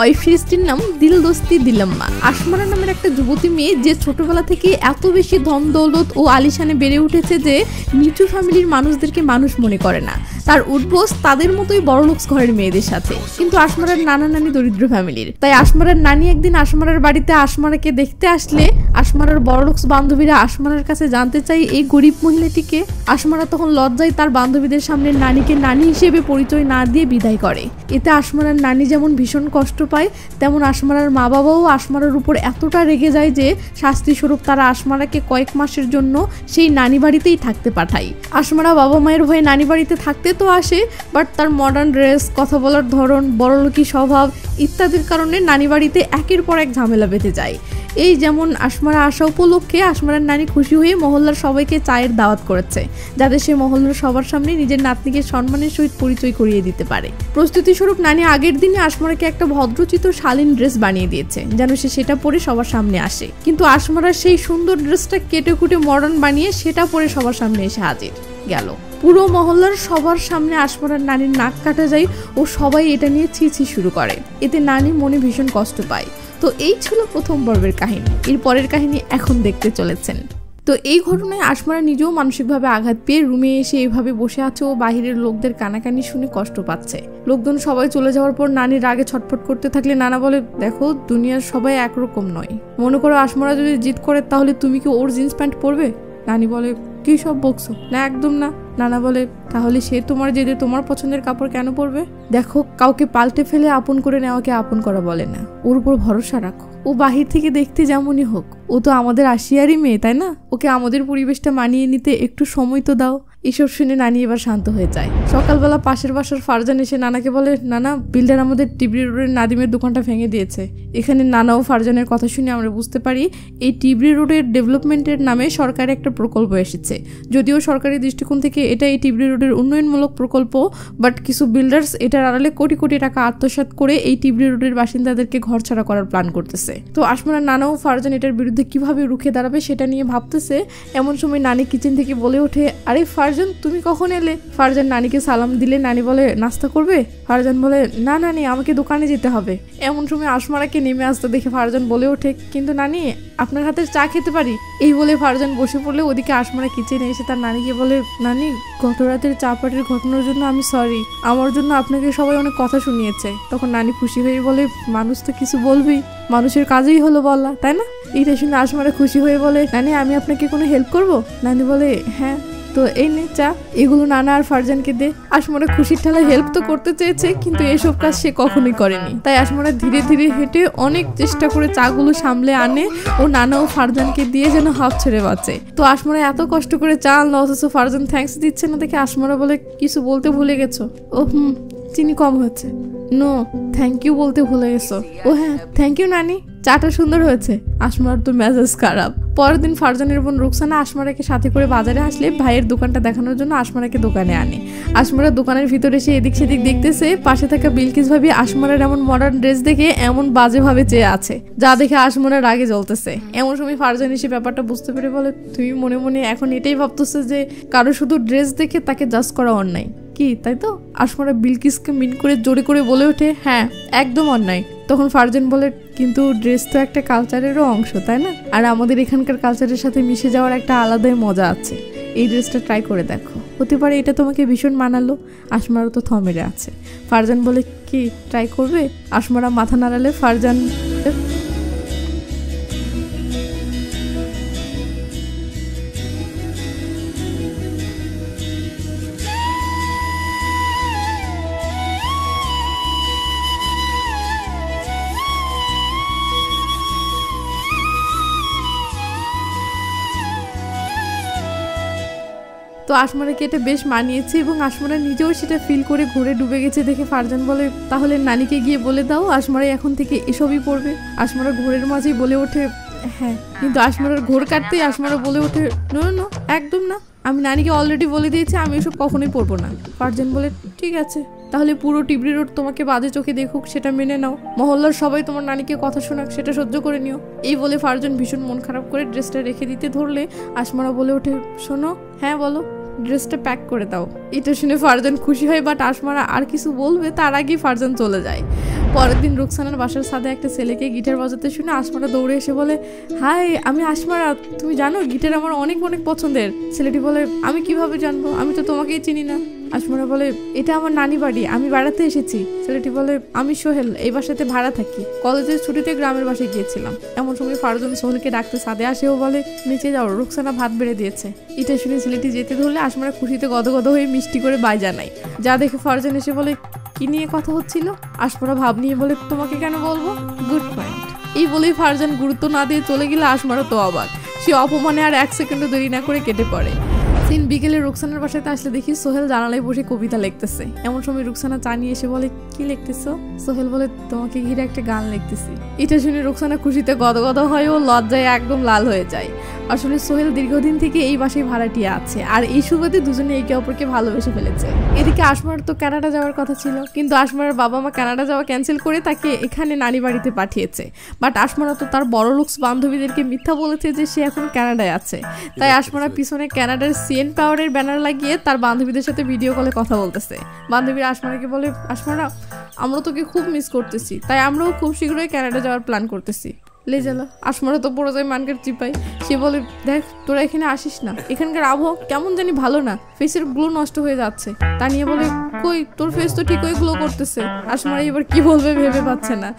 ওই ফিরিস্তির নাম দিল দোস্তি দিলাম্মা। আসমারা নামের একটা যুবতী মেয়ে যে ছোটবেলা থেকে এত বেশি ধন দৌলত ও আলিশানে বেড়ে উঠেছে যে নিচু ফ্যামিলির মানুষদেরকে মানুষ মনে করে না। তার উদ্বোস তাদের মতোই বড়লোকস ঘরের মেয়েদের সাথে। কিন্তু আসমারার নানা নানি দরিদ্র ফ্যামিলির, তাই আসমারার নানি একদিন আসমারার বাড়িতে আসমারাকে দেখতে আসলে আসমারার বড়লোকস বান্ধবীরা আসমারার কাছে জানতে চাই এই গরিব মহিলাটিকে। আসমারা তখন লজ্জায় তার বান্ধবীদের সামনে নানিকে নানি হিসেবে পরিচয় না দিয়ে বিদায় করে। এতে আসমারার নানি যেমন ভীষণ কষ্ট পায়, তেমন আসমারার মা বাবাও আসমারার উপর এতটা রেগে যায় যে শাস্তি স্বরূপ তারা আসমারাকে কয়েক মাসের জন্য সেই নানি বাড়িতেই থাকতে পাঠায়। আসমারা বাবা মায়ের ভয়ে নানি বাড়িতে থাকতে তো আসে, বাট তার মডার্ন ড্রেস, কথা বলার ধরন, বড়লোকি স্বভাব ইত্যাদির কারণে নানি বাড়িতে একের পর এক ঝামেলা বেঁধে যায়। এই যেমন আসমারা আসা উপলক্ষে আসমারার নানি খুশি হয়ে মহল্লার সবাইকে চায়ের দাওয়াত করেছে, যাতে সে মহল্লার সবার সামনে নিজের নাতনিকে সম্মানের সহিত পরিচয় করিয়ে দিতে পারে। প্রস্তুতি স্বরূপ নানি আগের দিনে আসমারাকে একটা ভদ্রচিত শালীন ড্রেস বানিয়ে দিয়েছে, যেন সে সেটা পরে সবার সামনে আসে। কিন্তু আসমারা সেই সুন্দর ড্রেসটা কেটে কুটে মডার্ন বানিয়ে সেটা পরে সবার সামনে এসে হাজির গেল। পুরো মহল্লার সবার সামনে আসমারার নানির নাক কাটা যায় ও সবাই এটা নিয়ে ছি শুরু করে। এতে নানি মনে ভীষণ কষ্ট পায়। তো এই ছিল প্রথম পর্বের কাহিনী। এর পরের কাহিনী এখন দেখতে চলেছেন। তো এই ঘটনায় আসমারা নিজেও মানসিকভাবে আঘাত পেয়ে রুমে এসে এইভাবে বসে আছে ও বাহিরের লোকদের কানাকানি শুনে কষ্ট পাচ্ছে। লোকজন সবাই চলে যাওয়ার পর নানির রাগে ছটফট করতে থাকলে নানা বলে, দেখো দুনিয়ার সবাই একরকম নয়। মনে করো আসমারা যদি জিদ করে তাহলে তুমি কি ওর জিন্স প্যান্ট পরবে? নানি বলে, কি সব বকছো? না একদম না। নানা বলে, তাহলে সে তোমার জেদে তোমার পছন্দের কাপড় কেন পরবে? দেখো, কাউকে পাল্টে ফেলে আপন করে নেওয়াকে আপন করা বলে না। ওর উপর ভরসা রাখো। ও বাহির থেকে দেখতে যেমনই হোক, ও তো আমাদের আশিয়ারই মেয়ে, তাই না? ওকে আমাদের পরিবেশটা মানিয়ে নিতে একটু সময় তো দাও। এসব শুনে নানি এবার শান্ত হয়ে যায়। সকালবেলা পাশের বাসার ফারজান এসে নানাকে বলে, নানা, বিল্ডার আমাদের টিবরি রোডের নাদিমের দোকানটা ভেঙে দিয়েছে। এখানে নানা ও ফারজানের কথা শুনে আমরা বুঝতে পারি এই টিবরি রোডের ডেভেলপমেন্টের নামে সরকারি একটা প্রকল্প এসেছে। যদিও সরকারি দৃষ্টিকোণ থেকে এটা এই টিবরি রোডের উন্নয়নমূলক প্রকল্প, বাট কিছু বিল্ডার্স এটার আড়ালে কোটি কোটি টাকা আত্মসাৎ করে এই টিবরি রোডের বাসিন্দাদেরকে ঘর ছাড়া করার প্ল্যান করতেছে। তো আসমানের নানা ও ফারজান এটার বিরুদ্ধে কিভাবে রুখে দাঁড়াবে সেটা নিয়ে ভাবতেছে। এমন সময় নানি কিচেন থেকে বলে ওঠে, আরে ফারজান, তুমি কখন এলে? ফারজান নানিকে সালাম দিলে নানি বলে, নাস্তা করবে? ফারজান বলে, না নানি, আমাকে দোকানে যেতে হবে। এমন সময় আসমারাকে নেমে আসতে দেখে ফারজান বলে ওঠে, কিন্তু নানি, আপনার হাতের চা খেতে পারি? এই বলে ফারজান বসে পড়লে ওদিকে আসমারা কিচেনে এসে তার নানিকে বলে, নানি, গত রাতের চা পার্টির ঘটনার জন্য আমি সরি। আমার জন্য আপনাকে সবাই অনেক কথা শুনিয়েছে। তখন নানি খুশি হয়ে বলে, মানুষ তো কিছু বলবেই, মানুষের কাজেই হলো বলা, তাই না? এইটা শুনে আসমারা খুশি হয়ে বলে, নানি, আমি আপনাকে কোনো হেল্প করবো? নানি বলে, হ্যাঁ, তো এই নে চা, এগুলো নানা আর ফারজানকে দে। আসমারা খুশির ঠেলায় হেল্প তো করতে চেয়েছে, কিন্তু এসব কাজ সে কখনোই করেনি। তাই আসমারা ধীরে ধীরে হেঁটে অনেক চেষ্টা করে চাগুলো সামলে আনে ও নানা ও ফারজানকে দিয়ে যেন হাফ ছেড়ে বাঁচে। তো আসমারা এত কষ্ট করে চা আনলো, অথচ ফারজান থ্যাঙ্কস দিচ্ছে না দেখে আসমারা বলে, কিছু বলতে ভুলে গেছো? ও চিনি কম হচ্ছে। নো, থ্যাংক ইউ বলতে ভুলে গেছো। ও হ্যাঁ, থ্যাংক ইউ নানি, চাটা সুন্দর হয়েছে। আসমার তো মেজাজ খারাপ। পরের দিন ফারজানের বোন রুকসানা আসমারাকে সাথে করে বাজারে আসলে ভাইয়ের দোকানটা দেখানোর জন্য আসমারাকে দোকানে আনে। আসমারা দোকানের ভিতরে এসে এদিক সেদিক দেখতেছে। পাশে থাকা বিলকিস ভাবি আসমারার এমন মডার্ন ড্রেস দেখে এমন বাজেভাবে চেয়ে আছে, যা দেখে আসমারার রাগে জ্বলতেছে। এমন সময় ফারজান এসে ব্যাপারটা বুঝতে পেরে বলে, তুমি মনে মনে এখন এটাই ভাবতেছো যে কারো শুধু ড্রেস দেখে তাকে জাজ করা অন্যায়, কি তাই তো? আসমারা বিলকিসকে মিন করে জোরে করে বলে ওঠে, হ্যাঁ, একদম অন্যায়। তখন ফারজান বলে, কিন্তু ড্রেস তো একটা কালচারেরও অংশ, তাই না? আর আমাদের এখানকার কালচারের সাথে মিশে যাওয়ার একটা আলাদাই মজা আছে। এই ড্রেসটা ট্রাই করে দেখো, হতে পারে এটা তোমাকে ভীষণ মানালো। আসমারও তো থমেরে আছে। ফারজান বলে, কি ট্রাই করবে? আসমারা মাথা নাড়ালে ফারজান তো আসমারাকে এটা বেশ মানিয়েছে এবং আসমারা নিজেও সেটা ফিল করে ঘুরে ডুবে গেছে দেখে ফারজান বলে, তাহলে নানিকে গিয়ে বলে দাও আসমারা এখন থেকে এসবই পড়বে। আসমারা ঘোরের মাঝেই বলে ওঠে, হ্যাঁ। কিন্তু আসমারার ঘোর কাটতেই আসমারা বলে ওঠে, নো নো, একদম না, আমি নানিকে অলরেডি বলে দিয়েছি আমি এসব কখনোই পড়বো না। ফারজান বলে, ঠিক আছে, তাহলে পুরো টিবরি রোড তোমাকে বাজে চোখে দেখুক, সেটা মেনে নাও। মহল্লার সবাই তোমার নানিকে কথা শোনাক, সেটা সহ্য করে নিও। এই বলে ফারজান ভীষণ মন খারাপ করে ড্রেসটা রেখে দিতে ধরলে আসমারা বলে ওঠে, শোনো। হ্যাঁ বলো। ড্রেসটা প্যাক করে দাও। এটা শুনে ফারজান খুশি হয়, বাট আসমারা আর কিছু বলবে তার আগেই ফারজান চলে যায়। পরের দিন রুকসানার বাসার ছাদে একটা ছেলেকে গিটার বাজাতে শুনে আসমারা দৌড়ে এসে বলে, হাই আমি আসমারা, তুমি জানো গিটার আমার অনেক অনেক পছন্দের। ছেলেটি বলে, আমি কিভাবে জানবো, আমি তো তোমাকেই চিনি না। আসমারা বলে, এটা আমার নানি বাড়ি, আমি বেড়াতে এসেছি। ছেলেটি বলে, আমি সোহেল, এই বাসাতে ভাড়া থাকি, কলেজের ছুটিতে গ্রামের বাসায় গিয়েছিলাম। এমন সময় ফারজান সোহেলকে ডাকতে ছাদে আসেও বলে, নিচে যাও, রুকসানা ভাত বেড়ে দিয়েছে। এটা শুনে ছেলেটি যেতে ধরলে আসমারা খুশিতে গদগদ হয়ে মিষ্টি করে বাই জানায়। যা দেখে ফারজান এসে বলে, কি নিয়ে কথা হচ্ছিল? আসমারা ভাব নিয়ে বলে, তোমাকে কেন বলবো, গুড পয়েন্ট। এই বলেই ফারজান গুরুত্ব না দিয়ে চলে গেলে আসমারা তো অবাক। সে অপমানে আর 1 সেকেন্ডও দেরি না করে কেটে পড়ে। বিকেলে রুকসানার বাসাতে আসলে দেখি সোহেল জানালায় বসে কবিতা লিখতেছে। এমন সময় রুকসানা চা নিয়ে এসে বলে, কি লিখতেছো? সোহেল বলে, তোমাকে ঘিরে একটা গান লিখতেছি। এটা শুনে রুকসানা খুশিতে গদগদ হয় ও লজ্জায় একদম লাল হয়ে যায়। আসলে সোহেল দীর্ঘদিন থেকে এই বাসায় ভাড়াটিয়া আছে, আর এই সুবাদে দুজনে একে অপরকে ভালোবেসে ফেলেছে। এদিকে আসমার তো কানাডা যাওয়ার কথা ছিল, কিন্তু আসমার বাবা মা কানাডা যাওয়া ক্যান্সেল করে তাকে এখানে নানি বাড়িতে পাঠিয়েছে। বাট আসমারা তো তার বড় লুকস বান্ধবীদেরকে মিথ্যা বলেছে যে সে এখন কানাডায় আছে। তাই আসমারা পিছনে কানাডার সিএন পাওয়ারের ব্যানার লাগিয়ে তার বান্ধবীদের সাথে ভিডিও কলে কথা বলতেছে। বান্ধবীরা আসমারাকে বলে, আসমারা আমরা তোকে খুব মিস করতেছি, তাই আমরাও খুব শীঘ্রই কানাডা যাওয়ার প্ল্যান করতেছি। লেজালা আসমারা তো পড়ে যায় মানকার চিপাই। সে বলে, দেখ তোরা এখানে আসিস না, এখানকার আবহাওয়া কেমন জানি ভালো না, ফেসের গ্লো নষ্ট হয়ে যাচ্ছে। তা নিয়ে বলে, কই তোর ফেস তো ঠিকই গ্লো করতেছে। আসমারা এবার কি বলবে ভেবে পাচ্ছে না।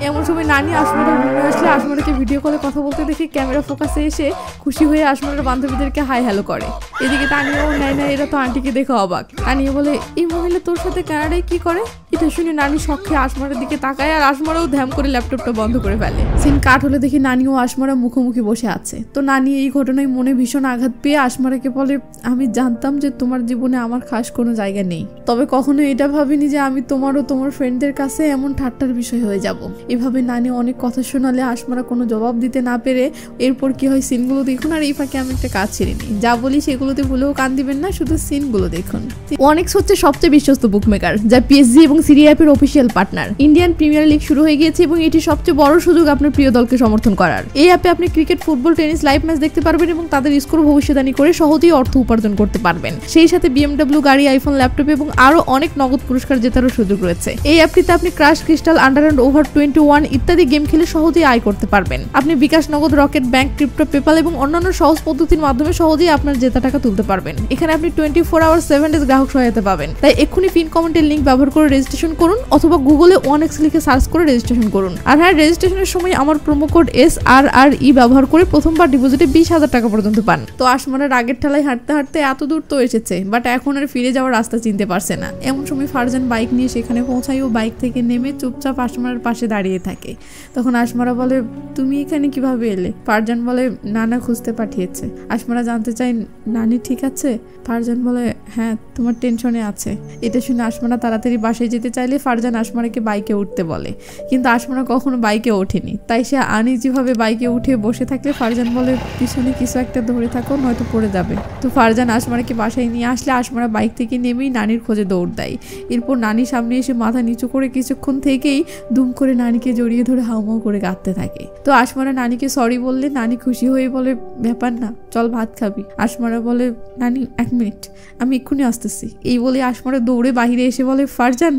এমন সময় নানি আসমারা রুমে আসলে আসমারাকে ভিডিও কলে কথা বলতে দেখে ক্যামেরা ফোকাসে এসে খুশি হয়ে আসমারার বান্ধবীদেরকে হাই হ্যালো করে। এদিকে তানিয়াও নেয় না, এরা তো আন্টিকে দেখে অবাক। তানিয়া বলে, এই মহিলা তোর সাথে কানাডায় কি করে? এটা শুনে নানি শখে আসমারার দিকে তাকায়, আর আসমারাও ধ্যাম করে ল্যাপটপটা বন্ধ করে ফেলে। সিন কাট হলে দেখি নানি ও আসমারা মুখোমুখি বসে আছে। তো নানি এই ঘটনায় মনে ভীষণ আঘাত পেয়ে আসমারাকে বলে, আমি জানতাম যে তোমার জীবনে আমার খাস কোনো জায়গা নেই, তবে কখনো এটা ভাবিনি যে আমি তোমার ও তোমার ফ্রেন্ডদের কাছে এমন ঠাট্টার বিষয় হয়ে যাব। এভাবে নানি অনেক কথা শোনালে আসমারা কোনো জবাব দিতে না পেরে এরপর কি হয় সিনগুলো দেখুন। আর এই ফাঁকে আমি একটা কাজ ছেড়ে নিই, যা বলি সেগুলোতে ভুলেও কান দিবেন না, শুধু সিনগুলো দেখুন। ওয়ানেক্স হচ্ছে সবচেয়ে বিশ্বস্ত বুকমেকার, যা পিএসজি এবং সিরি অ্যাপের official partner. Indian premier league শুরু হয়ে গিয়েছে এবং এটি সবচেয়ে বড় সুযোগ আপনার প্রিয় দলকে সমর্থন করার। এই অ্যাপে আপনি cricket, football, tennis live match দেখতে পারবেন এবং তাদের স্কোর ভবিষ্যদ্বাণী করে সহজেই অর্থ উপার্জন করতে পারবেন। সেই সাথে BMW গাড়ি, আইফোন, ল্যাপটপ এবং আরো অনেক নগদ পুরস্কার জেতারও সুযোগ রয়েছে। এই অ্যাপটিতে আপনি crash, crystal, under and over 21 ইত্যাদি গেম খেলে সহজেই আয় করতে পারবেন। আপনি বিকাশ, নগদ, রকেট, ব্যাংক, ক্রিপ্টো, পেপাল এবং অন্যান্য সহজ পদ্ধতির মাধ্যমে সহজেই আপনার জেতা টাকা তুলতে পারবেন। এখানে আপনি 24 আওয়ার 7 ডেজ গ্রাহক সহায়তা পাবেন। তাই এক্ষুনি পিন কমেন্টের লিংক ব্যবহার করে রেজিস্ট্রেশন করুন, অথবা গুগলে ওয়ানেক্স লিখে সার্চ করে রেজিস্ট্রেশন করুন। আর হ্যাঁ, রেজিস্ট্রেশনের সময় আমার প্রোমো কোড SRRE ব্যবহার করে প্রথমবার ডিপোজিটে 20,000 টাকা পর্যন্ত পান। তো আসমানের আগের ঠেলায় হাঁটতে হাঁটতে এত দূর তো এসেছে, বাট এখন আর ফিরে যাওয়ার রাস্তা চিনতে পারছে না। এমন সময় ফারজান বাইক নিয়ে সেখানে পৌঁছায় ও বাইক থেকে নেমে চুপচাপ আসমার পাশে দাঁড়িয়ে থাকে। তখন আসমারা বলে, তুমি এখানে কিভাবে এলে? ফারজান বলে, নানা খুঁজতে পাঠিয়েছে। আসমারা জানতে চায়, নানি ঠিক আছে? ফারজান বলে, হ্যাঁ, তোমার টেনশনে আছে। এটা শুনে আসমারা তাড়াতাড়ি বাসায় যেতে চাইলে ফারজান আসমারাকে বাইকে উঠতে বলে, কিন্তু আসমারা কখনো বাইকে ওঠেনি। তাই সে আনইজিভাবে বাইকে উঠে বসে থাকলে ফারজান বলে, পিছনে কিছু একটা ধরে থাকো, নয়তো পড়ে যাবে। তো ফারজান আসমারাকে বাসায় নিয়ে আসলে আসমারা বাইক থেকে নেমেই নানির খোঁজে দৌড় দেয়। এরপর নানির সামনে এসে মাথা নিচু করে কিছুক্ষণ থেকেই দুম করে নানিকে জড়িয়ে ধরে হাউমাউ করে কাঁদতে থাকে। তো আসমারা নানিকে সরি বললে নানি খুশি হয়ে বলে, ব্যাপার না, চল ভাত খাবি। আসমারা বলে, নানি 1 মিনিট, আমি এক্ষুনি আসতেছি। এই বলে আসমারা দৌড়ে বাহিরে এসে বলে, ফারজান,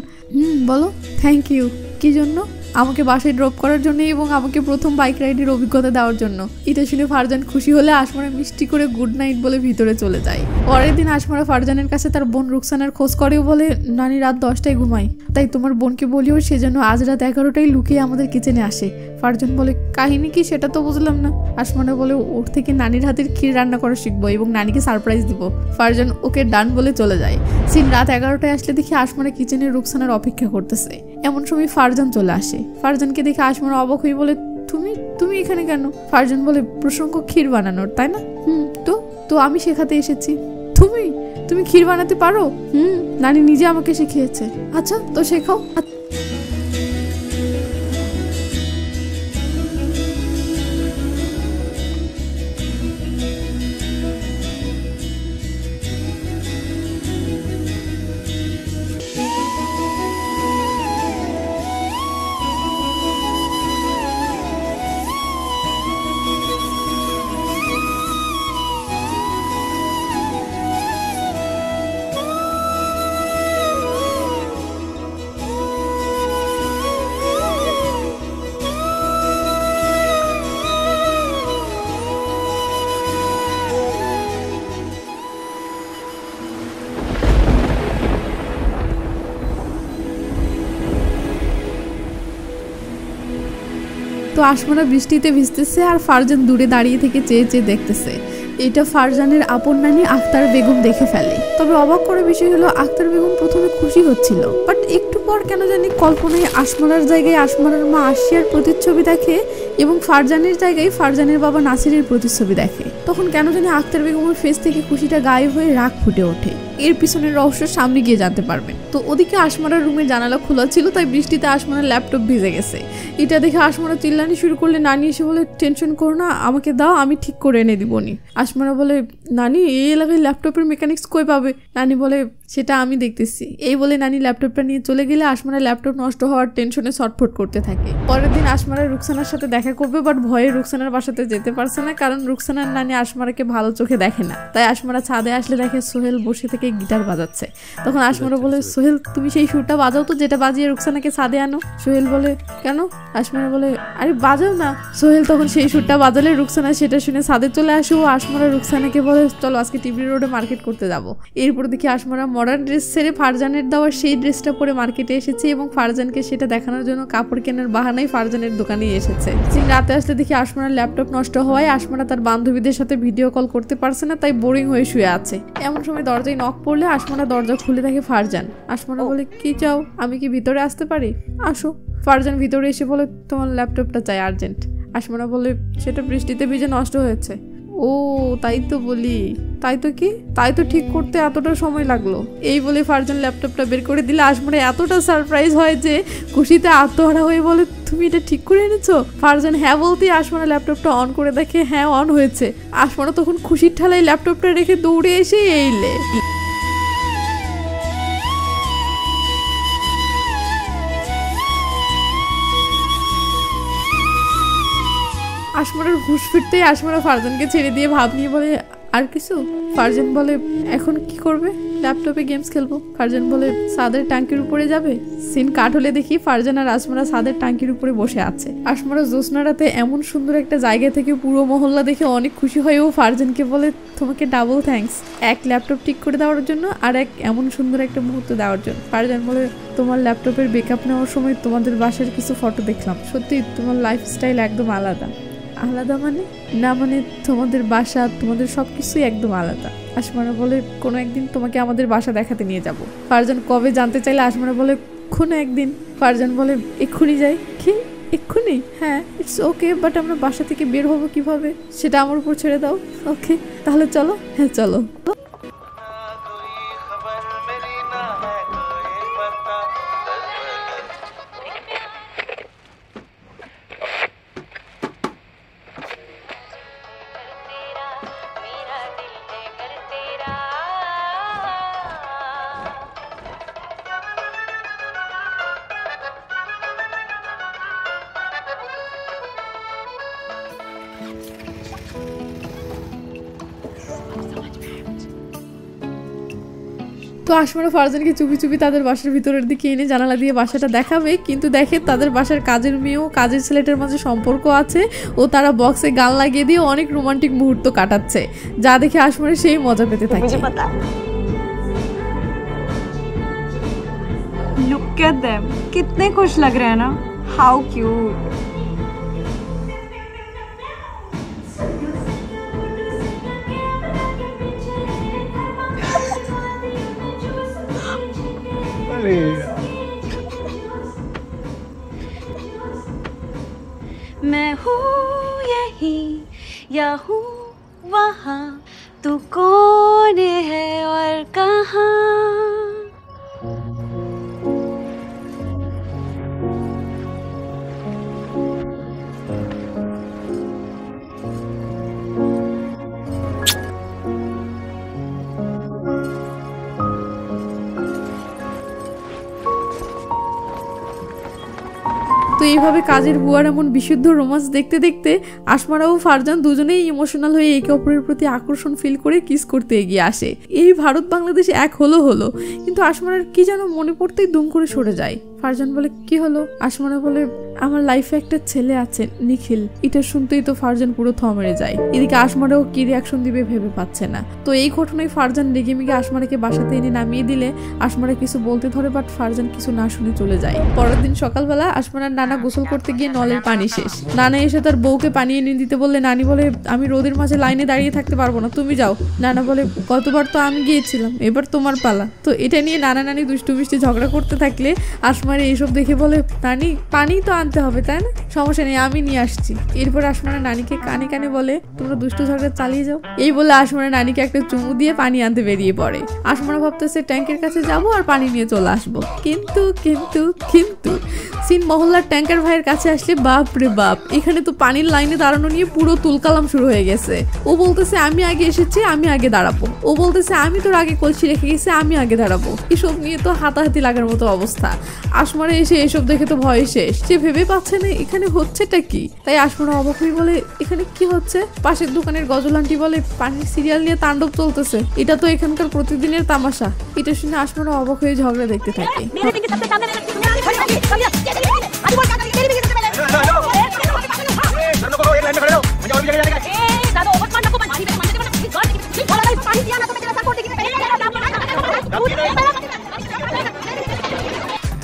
বলো। Thank you. কি জন্য? আমাকে বাসায় ড্রপ করার জন্য এবং আমাকে প্রথম বাইক রাইডের অভিজ্ঞতা দেওয়ার জন্য। এটা শুনে ফারজান খুশি হলে আসমারা মিষ্টি করে গুড নাইট বলে ভিতরে চলে যায়। পরের দিন আসমারা ফারজানের কাছে তার বোন রুকসানার খোঁজ করেও বলে, নানি রাত 10টায় ঘুমাই, তাই তোমার বোনকে বলিও সে যেন আজ রাত 11টায় লুকিয়ে আমাদের কিচেনে আসে। ফারজান বলে, কাহিনী কি সেটা তো বুঝলাম না। আসমানা বলে, ওর থেকে নানির হাতের ক্ষীর রান্না করা শিখবো এবং নানিকে সারপ্রাইজ দিব। ফারজান ওকে ডান বলে চলে যায়। সিন রাত 11টায় আসলে দেখি আসমানা কিচেনে রুকসানার অপেক্ষা করতেছে। এমন সময় ফারজান চলে আসে। ফারজানকে দেখে আসমানা অবাক হয়ে বলে, তুমি এখানে কেন? ফারজান বলে, প্রসঙ্গ ক্ষীর বানানোর, তাই না? তো আমি শেখাতে এসেছি। তুমি ক্ষীর বানাতে পারো? নানি নিজে আমাকে শিখিয়েছে। আচ্ছা, তো শেখাও। তো আশমারা বৃষ্টিতে ভিজতেছে আর ফারজান দূরে দাঁড়িয়ে থেকে চেয়ে চেয়ে দেখতেছে। এটা ফারজানের আপন নানি আক্তার বেগম দেখে ফেলে। তবে অবাক করার বিষয় হলো আক্তার বেগম প্রথমে খুশি হচ্ছিল, বাট একটু পর কেন জানি কল্পনায় আশমারার জায়গায় আশমারার মা আসিয়ার প্রতিচ্ছবি দেখে এবং ফারজানের জায়গায় ফারজানের বাবা নাসিরের প্রতিচ্ছবি দেখে। তখন কেন জানি আক্তার বেগমের ফেস থেকে খুশিটা গায়েব হয়ে রাগ ফুটে ওঠে। এর পিছনের রহস্য সামনে গিয়ে জানতে পারবেন। তো ওদিকে আশমারার রুমের জানালা খোলা ছিল, তাই বৃষ্টিতে আশমারার ল্যাপটপ ভিজে গেছে। এটা দেখে আশমারা চিল্লানি শুরু করলে নানি এসে বলে, টেনশন করো না, আমাকে দাও, আমি ঠিক করে এনে দিবনি। আশমারা বলে, নানি এই এলাকায় ল্যাপটপের মেকানিক্স কই পাবে? নানি বলে, সেটা আমি দেখতেছি। এই বলে নানি ল্যাপটপটা নিয়ে চলে গেলে আশমারা ল্যাপটপ নষ্ট হওয়ার টেনশনে ছটফট করতে থাকে। পরের দিন আশমারা রুকসানার সাথে দেখা করবে, বাট ভয়ে রুকসানার বাসাতে যেতে পারছে না, কারণ রুকসানার নানি আশমারাকে ভালো চোখে দেখে না। তাই আশমারা ছাদে আসলে দেখে সোহেল বসে থেকে গিটার বাজাচ্ছে। তখন আশমারা বলে, সোহেল তুমি সেই সুরটা বাজাও তো যেটা বাজিয়ে রুকসানাকে ছাদে আনো। সোহেল বলে, কেন? আশমারা বলে, আরে বাজাও না। সোহেল তখন সেই সুরটা বাজালে রুকসানা সেটা শুনে ছাদে চলে আসে ও আশমারা রুকসানাকে বলে, চলো আজকে টিবি রোডে মার্কেট করতে যাবো। এরপর দেখি আশমারা মডার্ন ড্রেস ছেড়ে ফারজানের দেওয়া সেই ড্রেসটা পরে মার্কেটে এসেছে এবং ফারজানকে সেটা দেখানোর জন্য কাপড় কেনার বাহানায় ফারজানের দোকানে এসেছে। রাতে আসলে দেখি আশমারার ল্যাপটপ নষ্ট হওয়ায় আশমারা তার বান্ধবীদের সাথে ভিডিও কল করতে পারছে না, তাই বোরিং হয়ে শুয়ে আছে। এমন সময় দরজায় নক পড়লে আশমারা দরজা খুলে দেখে ফারজান। আশমারা বলে, কি চাও? আমি কি ভিতরে আসতে পারি? আসো। ফারজান ভিতরে এসে বলে, তোমার ল্যাপটপটা চাই আর্জেন্ট। আশমারা বলে, সেটা বৃষ্টিতে ভিজে নষ্ট হয়েছে। ও তাই তো বলি। তাই তো কি? তাই তো ঠিক করতে এতটা সময় লাগলো। এই বলে ফারজান ল্যাপটপটা বের করে দিলে আশমারা এতটা সারপ্রাইজ হয় যে খুশিতে আত্মহারা হয়ে বলে, তুমি এটা ঠিক করে এনেছো? ফারজান হ্যাঁ বলতেই আশমারা ল্যাপটপটা অন করে দেখে হ্যাঁ অন হয়েছে। আশমারা তখন খুশির ঠালায় ল্যাপটপটা রেখে দৌড়ে এসে এইলে। আশমারার হুঁশ ফিরতেই আশমারা ফারজানকে ছেড়ে দিয়ে ভাব নিয়ে বলে, আর কিছু? ফারজান বলে, এখন কি করবে? ল্যাপটপে গেমস খেলবো। ফারজান বলে, ছাদের ট্যাঙ্কির উপরে যাবে? সিন কাট হলে দেখি ফারজান আর আশমারা ছাদের ট্যাঙ্কির উপরে বসে আছে। আশমারা জ্যোৎস্না রাতে এমন সুন্দর একটা জায়গা থেকে পুরো মহল্লা দেখে অনেক খুশি হয় ও ফারজানকে বলে, তোমাকে ডাবল থ্যাঙ্কস, এক ল্যাপটপ ঠিক করে দেওয়ার জন্য আর এক এমন সুন্দর একটা মুহূর্ত দেওয়ার জন্য। ফারজান বলে, তোমার ল্যাপটপের ব্যাকআপ নেওয়ার সময় তোমাদের বাসার কিছু ফটো দেখলাম, সত্যি তোমার লাইফস্টাইল একদম আলাদা। আলাদা মানে? না মানে তোমাদের বাসা, তোমাদের সবকিছুই একদম আলাদা। আশমারা বলে, কোনো একদিন তোমাকে আমাদের বাসা দেখাতে নিয়ে যাব। ফারজান কবে জানতে চাইলে আশমারা বলে, কোনো একদিন। ফারজান বলে, এক্ষুনি যাই? কি এক্ষুনি? হ্যাঁ ইটস ওকে, বাট আমরা বাসা থেকে বের হবো কিভাবে সেটা আমার উপর ছেড়ে দাও। ওকে তাহলে চলো। হ্যাঁ চলো। তো আশমারা ফারজানকে চুপি চুপি তাদের বাসার ভিতরের দিকে এনে জানালা দিয়ে বাসাটা দেখাবে, কিন্তু দেখে তাদের বাসার কাজের মেয়ে ও কাজের ছেলেটার মাঝে সম্পর্ক আছে ও তারা বক্সে গান লাগিয়ে দিয়ে অনেক রোমান্টিক মুহূর্ত কাটাচ্ছে, যা দেখে আশমারা সেই মজা পেতে থাকে। Look at them, कितने खुश लग रहे हैं ना? How cute. मैं हूँ यही या हूँ वहाँ, तू कौन है और कहाँ? তো এইভাবে কাজের বুয়ার এমন বিশুদ্ধ রোমান্স দেখতে দেখতে আশমারা ও ফারজান দুজনেই ইমোশনাল হয়ে একে অপরের প্রতি আকর্ষণ ফিল করে কিস করতে এগিয়ে আসে। এই ভারত বাংলাদেশ এক হলো, কিন্তু আশমারার কি যেন মনে পড়তেই দুম করে সরে যায়। ফারজান বলে কি হলো? আসমানা বলে আমার লাইফে একটা ছেলে আছে নিখিল। এটা শুনতেই তো ফারজান পুরো থমড়ে যায়। এদিকে আসমানাও কি রিয়াকশন দিবে ভেবে পাচ্ছে না। তো এই ঘটনায় ফারজান রেগে মেগে আসমানাকে বাসাতে এনে নামিয়ে দিলে আসমানা কিছু বলতে ধরে, বাট ফারজান কিছু না শুনে চলে যায়। পরের দিন সকালবেলা আসমানার নানা গোসল করতে গিয়ে নলের পানি শেষ। নানা এসে তার বউকে পানি এনে দিতে বললে নানি বলে আমি রোদের মাঝে লাইনে দাঁড়িয়ে থাকতে পারবো না, তুমি যাও। নানা বলে গতবার তো আমি গিয়েছিলাম, এবার তোমার পালা। তো এটা নিয়ে নানা নানি দুষ্টু মিষ্টি ঝগড়া করতে থাকলে আসমানা এইসব দেখে বলে নানি পানি তো আনতে হবে তাই না, সমস্যা নেই আমি নিয়ে আসছি। এরপর আসমানা নানিকে কানে কানে বলে তোমরা দুষ্টু ঝগড়া চালিয়ে যাও। এই বলে আসমানা নানিকে একটা চুমু দিয়ে পানি আনতে বেরিয়ে পড়ে। আসমানা ভাবতেছে ট্যাঙ্কের কাছে যাবো আর পানি নিয়ে চলে আসবো, কিন্তু কিন্তু কিন্তু সিন মহল্লার ট্যাঙ্কার ভাইয়ের কাছে আসলে বাপ রে বাপ, এখানে তো পানির লাইনে দাঁড়ানো নিয়ে পুরো তুলকালাম শুরু হয়ে গেছে। ও বলতেছে আমি আগে এসেছি, আমি আগে দাঁড়াবো। ও বলতেছে আমি তোর আগে কলসি রেখে গেছি, আমি আগে দাঁড়াবো। এসব নিয়ে তো হাতাহাতি লাগার মতো অবস্থা। আসমানা এসে এসব দেখে তো ভয় শেষ, সে ভেবে পাচ্ছে না এখানে হচ্ছেটা কি। তাই আসমানা অবাক হয়ে বলে এখানে কি হচ্ছে? পাশের দোকানের গজল আন্টি বলে পানির সিরিয়াল নিয়ে তাণ্ডব চলতেছে, এটা তো এখানকার প্রতিদিনের তামাশা। এটা শুনে আসমানা অবাক হয়ে ঝগড়া দেখতে থাকে।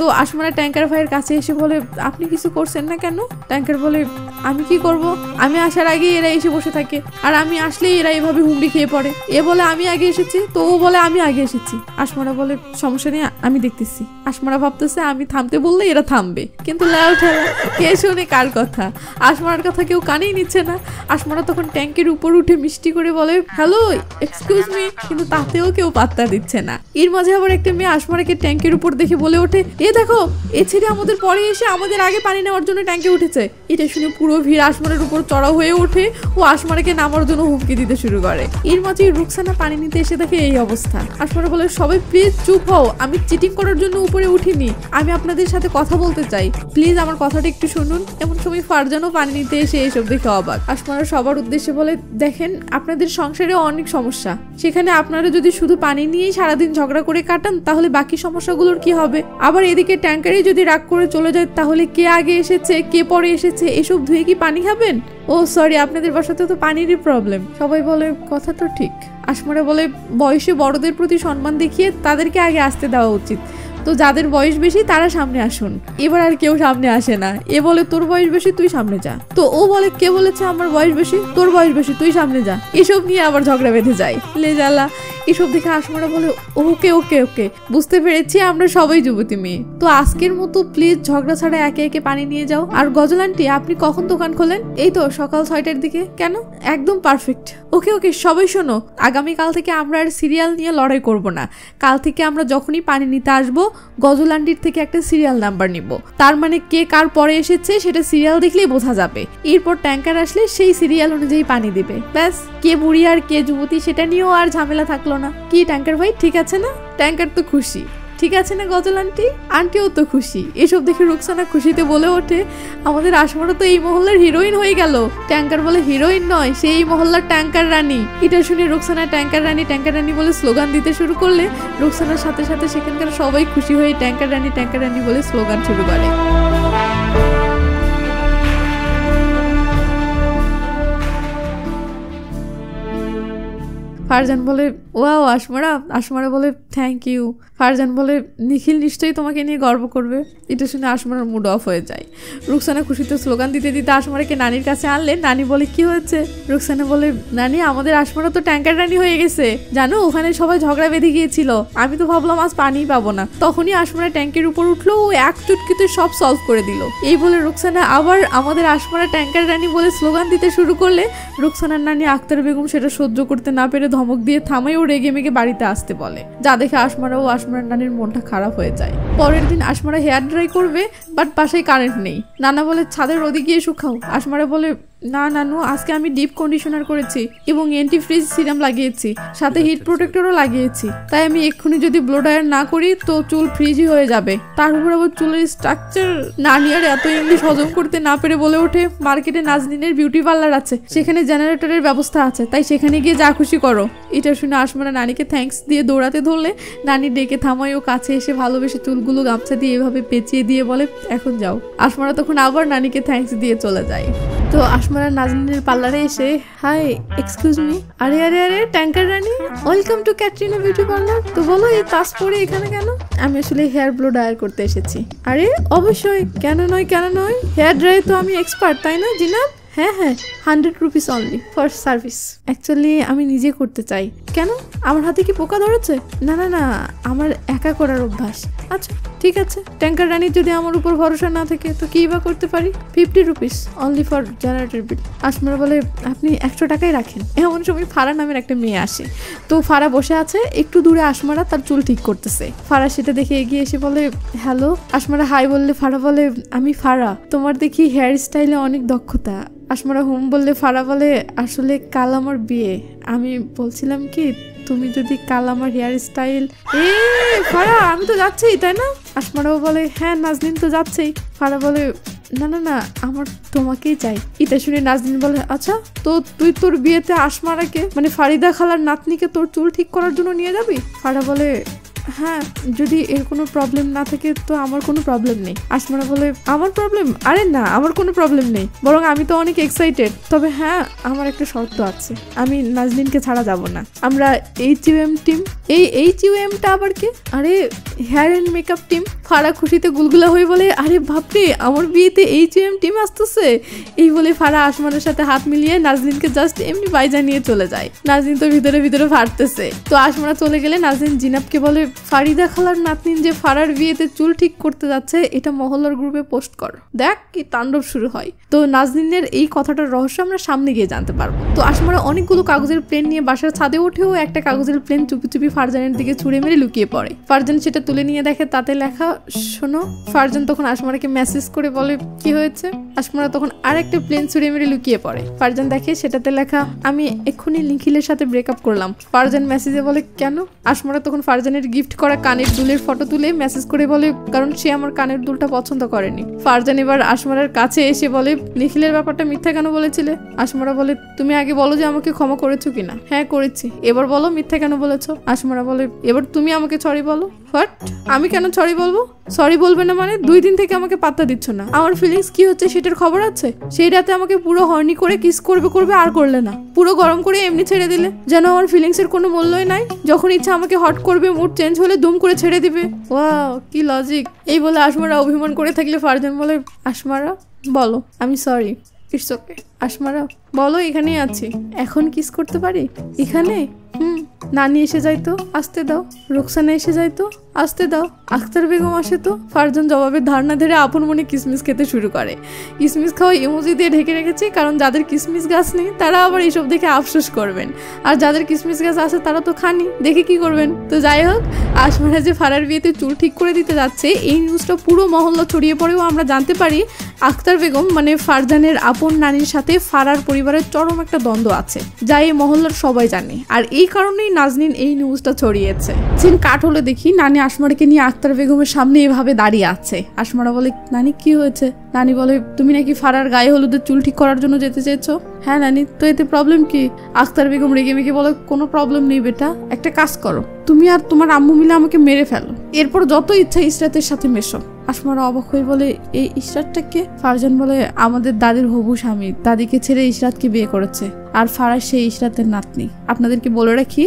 তো আসমানা ট্যাঙ্কার ভাইয়ের কাছে এসে বলে আপনি কিছু করছেন না কেন? ট্যাঙ্কার বলে আমি কি করব, আমি আসার আগে এরা এসে বসে থাকে, আর আমি আসলেই এরা এভাবে হুমড়ি খেয়ে পড়ে। এ বলে আমি আগে এসেছি, তো ও বলে আমি আগে এসেছি। আসমানা বলে সমস্যা নেই আমি দেখতেছি। আসমানা ভাবতেছে আমি থামতে বললে এরা থামবে, কিন্তু লাউ ঠেলা কে শোনে কার কথা? আসমানার কথা কেউ কানেই নিচ্ছে না। আসমানা তখন ট্যাঙ্কের উপর উঠে মিষ্টি করে বলে হ্যালো এক্সকিউজ মি, কিন্তু তাতেও কেউ পাত্তা দিচ্ছে না। এর মাঝে আবার একটা মেয়ে আসমানাকে ট্যাঙ্কের উপর দেখে বলে ওঠে দেখো এ ছেলে আমাদের পরে এসে আমাদের আগে পানি নেওয়ার জন্য ট্যাঙ্কে উঠেছে। এটা শুনে পুরো ভিড় আসমানের উপর চড়া হয়ে ওঠে ও আসমানাকে নামার জন্য হুমকি দিতে শুরু করে। এর মাঝে রুকসানা পানি নিতে এসে দেখে এই অবস্থা। আসমানা বলে সবাই প্লিজ চুপ হও, আমি চিটিং করার জন্য উপরে উঠিনি, আমি আপনাদের সাথে কথা বলতে চাই, প্লিজ আমার কথাটা একটু শুনুন। এমন সময় ফারজানও পানি নিতে এসে এসব দেখে অবাক। আসমানা সবার উদ্দেশ্যে বলে দেখেন আপনাদের সংসারে অনেক সমস্যা, সেখানে আপনারা যদি শুধু পানি নিয়েই সারাদিন ঝগড়া করে কাটান তাহলে বাকি সমস্যাগুলোর কি হবে? আবার এদিকে ট্যাঙ্কারে যদি রাগ করে চলে যায় তাহলে কে আগে এসেছে কে পরে এসেছে এসব ধুয়ে কি পানি খাবেন? ও সরি আপনাদের বাসাতে তো পানিরই প্রবলেম। সবাই বলে কথা তো ঠিক। আসমানা বলে বয়সে বড়দের প্রতি সম্মান দেখিয়ে তাদেরকে আগে আসতে দেওয়া উচিত, তো যাদের বয়স বেশি তারা সামনে আসুন। এবার আর কেউ সামনে আসে না। এ বলে তোর বয়স বেশি তুই সামনে যা, তো ও বলে কে বলেছে আমার বয়স বেশি, তোর বয়স বেশি তুই সামনে যা। এসব নিয়ে আবার ঝগড়া বেঁধে যায়। লেজালা এসব দেখে আসমানা বলে ওকে ওকে ওকে বুঝতে পেরেছি আমরা সবাই যুবতী মেয়ে, তো আজকের মতো প্লিজ ঝগড়া ছাড়া একে একে পানি নিয়ে যাও। আর গজল আন্টি আপনি কখন দোকান খোলেন? এই তো সকাল 6টার দিকে। কেন? একদম পারফেক্ট। ওকে ওকে সবাই শোনো, আগামীকাল থেকে আমরা আর সিরিয়াল নিয়ে লড়াই করব না। কাল থেকে আমরা যখনই পানি নিতে আসবো গজল আন্টির থেকে একটা সিরিয়াল নাম্বার নিব, তার মানে কে কার পরে এসেছে সেটা সিরিয়াল দেখলেই বোঝা যাবে। এরপর ট্যাঙ্কার আসলে সেই সিরিয়াল অনুযায়ী পানি দিবে, ব্যাস কে বুড়ি আর কে যুবতী সেটা নিয়েও আর ঝামেলা থাকলো না। কি ট্যাঙ্কার ভাই ঠিক আছে না? ট্যাঙ্কার তো খুশি। ঠিক আছে না গজল আন্টি? আন্টিও তো খুশি। এসব দেখে রুকসানা খুশিতে বলে ওঠে আমাদের আসমানা তো এই মহল্লার হিরোইন হয়ে গেল। ট্যাঙ্কার বলে হিরোইন নয়, সেই মহল্লার ট্যাঙ্কার রানী। এটা শুনে রুকসানা ট্যাঙ্কার রানী বলে স্লোগান দিতে শুরু করলে রুকসানার সাথে সাথে সেখানকার সবাই খুশি হয়ে ট্যাঙ্কার রানী বলে স্লোগান শুরু করে। ফারজান বলে ওয়াও আসমারা বলে থ্যাংক ইউ। ফারজান বলে নিখিল নিশ্চয়ই তোমাকে নিয়ে গর্ব করবে। এটা শুনে আসমারার মুড অফ হয়ে যায়। রুকসানা খুশিতে স্লোগান দিতে দিতে আসমারাকে নানির কাছে আনলে। নানি বলে কি হয়েছে? রুকসানা বলে নানি আমাদের আসমারা তো ট্যাঙ্কার রানী হয়ে গেছে, জানো ওখানে সবাই ঝগড়া বেঁধে গিয়েছিল, আমি তো ভাবলাম আজ পানিই পাবো না, তখনই আসমারা ট্যাঙ্কের উপর উঠলো, ও এক চুটকিতে সব সলভ করে দিল। এই বলে রুকসানা আবার আমাদের আসমারা ট্যাঙ্কার রানী বলে স্লোগান দিতে শুরু করলে রুকসানার নানি আক্তার বেগম সেটা সহ্য করতে না পেরে ধমক দিয়ে থামাই ও রেগে মেগে বাড়িতে আসতে বলে, যা দেখে আসমারা ও আসমারার নানির মনটা খারাপ হয়ে যায়। পরের দিন আসমারা হেয়ার ড্রাই করবে, বাট বাসায় কারেন্ট নেই। নানা বলে ছাদের রোদে গিয়ে শুকাও। আসমারা বলে না নানু, আজকে আমি ডিপ কন্ডিশনার করেছি এবং অ্যান্টি ফ্রিজ সিরাম লাগিয়েছি, সাথে হিট প্রোটেক্টরও লাগিয়েছি। তাই আমি এক্ষুনি যদি ব্লো ড্রায়ার না করি তো চুল ফ্রিজই হয়ে যাবে। তার উপর আবার চুলের স্ট্রাকচার। নানি আর এত ইংলিশ হজম করতে না পেরে বলে ওঠে, মার্কেটে নাজনীনের বিউটি পার্লার আছে, সেখানে জেনারেটরের ব্যবস্থা আছে, তাই সেখানে গিয়ে যা খুশি করো। এটা শুনে আসমারা নানিকে থ্যাঙ্কস দিয়ে দৌড়াতে ধরলে নানি ডেকে থামায় ও কাছে এসে ভালোবেসে চুলগুলো গামছা দিয়ে এভাবে পেঁচিয়ে দিয়ে বলে, এখন যাও। আসমারা তখন আবার নানিকে থ্যাঙ্কস দিয়ে চলে যায়। তো আসমারা নাজনীনের পার্লারে এসে, হাই এক্সকিউজ মি, আরে আরে আরে tanker Rani, welcome to Katrina beauty parlour. তো বলো এই তাজ পরে এখানে কেন? আমি আসলে হেয়ার ব্লো ড্রায়ার করতে এসেছি। আরে অবশ্যই, কেন নয় কেন নয়, হেয়ার ড্রায়ার তো আমি এক্সপার্ট, তাই না জিনাব? হ্যাঁ হ্যাঁ, 100 rupees only for service. Actually আমি নিজে করতে চাই। কেন, আমার হাতে কি পোকা ধরেছে? না না না, আমার একা করার অভ্যাস। আচ্ছা ঠিক আছে, ট্যাঙ্কার রানীর যদি আমার উপর ভরসা না থাকে তো কী বা করতে পারি। 50 রুপিস অনলি ফর জেনারেটর বিল। আসমারা বলে, আপনি 100 টাকাই রাখেন। এমন সময় ফারা নামের একটা মেয়ে আসে। তো ফারা বসে আছে, একটু দূরে আসমারা তার চুল ঠিক করতেছে। ফারা সেটা দেখে এগিয়ে এসে বলে, হ্যালো। আসমারা হাই বললে ফারা বলে, আমি ফারা, তোমার দেখি হেয়ার স্টাইলে অনেক দক্ষতা। আসমারা হুম বললে ফারা বলে, আসলে কাল আমার বিয়ে, আমি বলছিলাম কি তুমি যদি কাল আমার হেয়ার স্টাইল। ফারা, আমি তো যাচ্ছি তাই না? আসমারাও বলে, হ্যাঁ নাজনীন তো যাচ্ছেই। ফারা বলে, না না না, আমার তোমাকেই চাই। এটা শুনে নাজনীন বলে, আচ্ছা তো তুই তোর বিয়েতে আসমারাকে মানে ফারিদা খালার নাতনিকে তোর চুল ঠিক করার জন্য নিয়ে যাবি? ফারা বলে, হ্যাঁ যদি এর কোনো প্রবলেম না থাকে তো আমার কোনো প্রবলেম নেই। আসমারা বলে, আমার প্রবলেম? আরে না, আমার কোনো প্রবলেম নেই, বরং আমি তো অনেক এক্সাইটেড। তবে হ্যাঁ, আমার একটা শর্ত আছে, আমি নাজনীনকে ছাড়া যাব না। আমরা HUM টিম। এই HUMটা আবার কি? আরে হেয়ার অ্যান্ড মেকআপ টিম। ফারা খুশিতে গুলগুলা হয়ে বলে, আরে বাপরে, আমার বিয়েতে HUM টিম আসতেছে। এই বলে ফারা আসমানের সাথে হাত মিলিয়ে নাজনীনকে জাস্ট এমনি বাই জানিয়ে চলে যায়। নাজনীন তো ভিতরে ভিতরে ফাটতেছে। তো আসমারা চলে গেলে নাজনীন জিনাবকে বলে, ফারিদা খালার নাতনিন যে ফারার বিয়েতে চুল ঠিক করতে যাচ্ছে এটা মহল্লার গ্রুপে পোস্ট কর, দেখ কি তাণ্ডব শুরু হয়। তো নাজনীনের এই কথাটার রহস্য আমরা সামনে গিয়ে জানতে পারবো। তো আসমারা অনেকগুলো কাগজের প্লেন নিয়ে বাসার ছাদে উঠেও একটা কাগজের প্লেন চুপি চুপি ফারজানের দিকে ছুঁড়ে মেরে লুকিয়ে পড়ে। ফারজান সেটা তুলে নিয়ে দেখে তাতে লেখা, শোনো। ফারজান তখন আসমারাকে মেসেজ করে বলে, কি হয়েছে? আসমারা তখন আর একটা প্লেন ছুঁড়ে মেরে লুকিয়ে পড়ে। ফারজান দেখে সেটাতে লেখা, আমি এক্ষুনি নিখিলের সাথে ব্রেকআপ করলাম। ফারজান মেসেজে বলে, কেন? আসমারা তখন ফারজানের গিফট করা কানের দুলের ফটো তুলে মেসেজ করে বলে, কারণ সে আমার কানের দুলটা পছন্দ করেনি। ফারজান এবার আসমারার কাছে এসে বলে, নিখিলের ব্যাপারটা মিথ্যা কেন বলেছিলে? আসমারা বলে, তুমি আগে বলো যে আমাকে ক্ষমা করেছো কিনা। হ্যাঁ করেছি, এবার বলো মিথ্যা কেন বলেছো? আসমারা বলে, এবার তুমি আমাকে সরি বলো। হোয়াট? আমি কেন সরি বলবো? সরি বলবে না মানে? 2 দিন থেকে আমাকে পাত্তা দিচ্ছ না, আমার ফিলিংস কি হচ্ছে সেটার খবর আছে? সেই রাতে আমাকে পুরো হর্নি করে কিস করবে আর করলে না, পুরো গরম করে এমনি ছেড়ে দিলে, যেন আমার ফিলিংস এর কোনো মূল্যই নাই। যখন ইচ্ছা আমাকে হট করবে, মুড চেঞ্জ হলে দুম করে ছেড়ে দিবে। ওয়াও কি লজিক। এই বলে আসমারা অভিমান করে থাকলে ফারজান বলে, আসমারা বলো আমি সরি। It's okay. আসমারা বলো, এখানেই আছি, এখন কিস করতে পারি? এখানে? নানি এসে যাইতো, আসতে দাও। রোকসানা এসে যাইতো, আসতে দাও। আখতার বেগম আসে তো। ফারজান জবাবের ধারণা ধরে আপন মনে কিসমিস খেতে শুরু করে। কিসমিস খাওয়া ইমোজি দিয়ে ঢেকে রেখেছে, কারণ যাদের কিসমিস গাছ নেই তারা আবার এইসব দেখে আফসোস করবেন, আর যাদের কিসমিস গাছ আছে তারা তো খানি, দেখে কি করবেন। তো যাই হোক, আসমারা যে ফারার বিয়েতে চুল ঠিক করে দিতে যাচ্ছে এই নিউজটা পুরো মহল্লা ছড়িয়ে পড়েও আমরা জানতে পারি আখতার বেগম মানে ফারজানের আপন নানির সাথে ফারার পরিবারের চরম একটা দ্বন্দ্ব আছে, যা এই মহল্লার সবাই জানে। আর এই কারণেই নাজনীন এই নিউজটা ছড়িয়েছে। সিন কাট হলে দেখি নানি আসমারাকে নিয়ে আখতার বেগমের সামনে এভাবে দাঁড়িয়ে আছে। আসমারা বলে, নানি কি হয়েছে? নানি বলে, তুমি নাকি ফারার গায়ে হলুদের চুল ঠিক করার জন্য যেতে চেয়েছো? হ্যাঁ নানি, তো এতে প্রবলেম কি? আখতার বেগম রেগে মেগে বলে, কোনো প্রবলেম নেই বেটা, একটা কাজ করো, তুমি আর তোমার আম্মু মিলে আমাকে মেরে ফেলো, এরপর যত ইচ্ছা ইসরাতের সাথে মেশো। আসমারা অবাক হয়ে বলে, এই ইসরাতটাকে? ফারজান বলে, আমাদের দাদির হবু স্বামী, দাদিকে ছেড়ে ইসরাতকে বিয়ে করেছে, আর ফারাজ সেই ইসরাতের নাতনি। আপনাদেরকে বলে রাখি,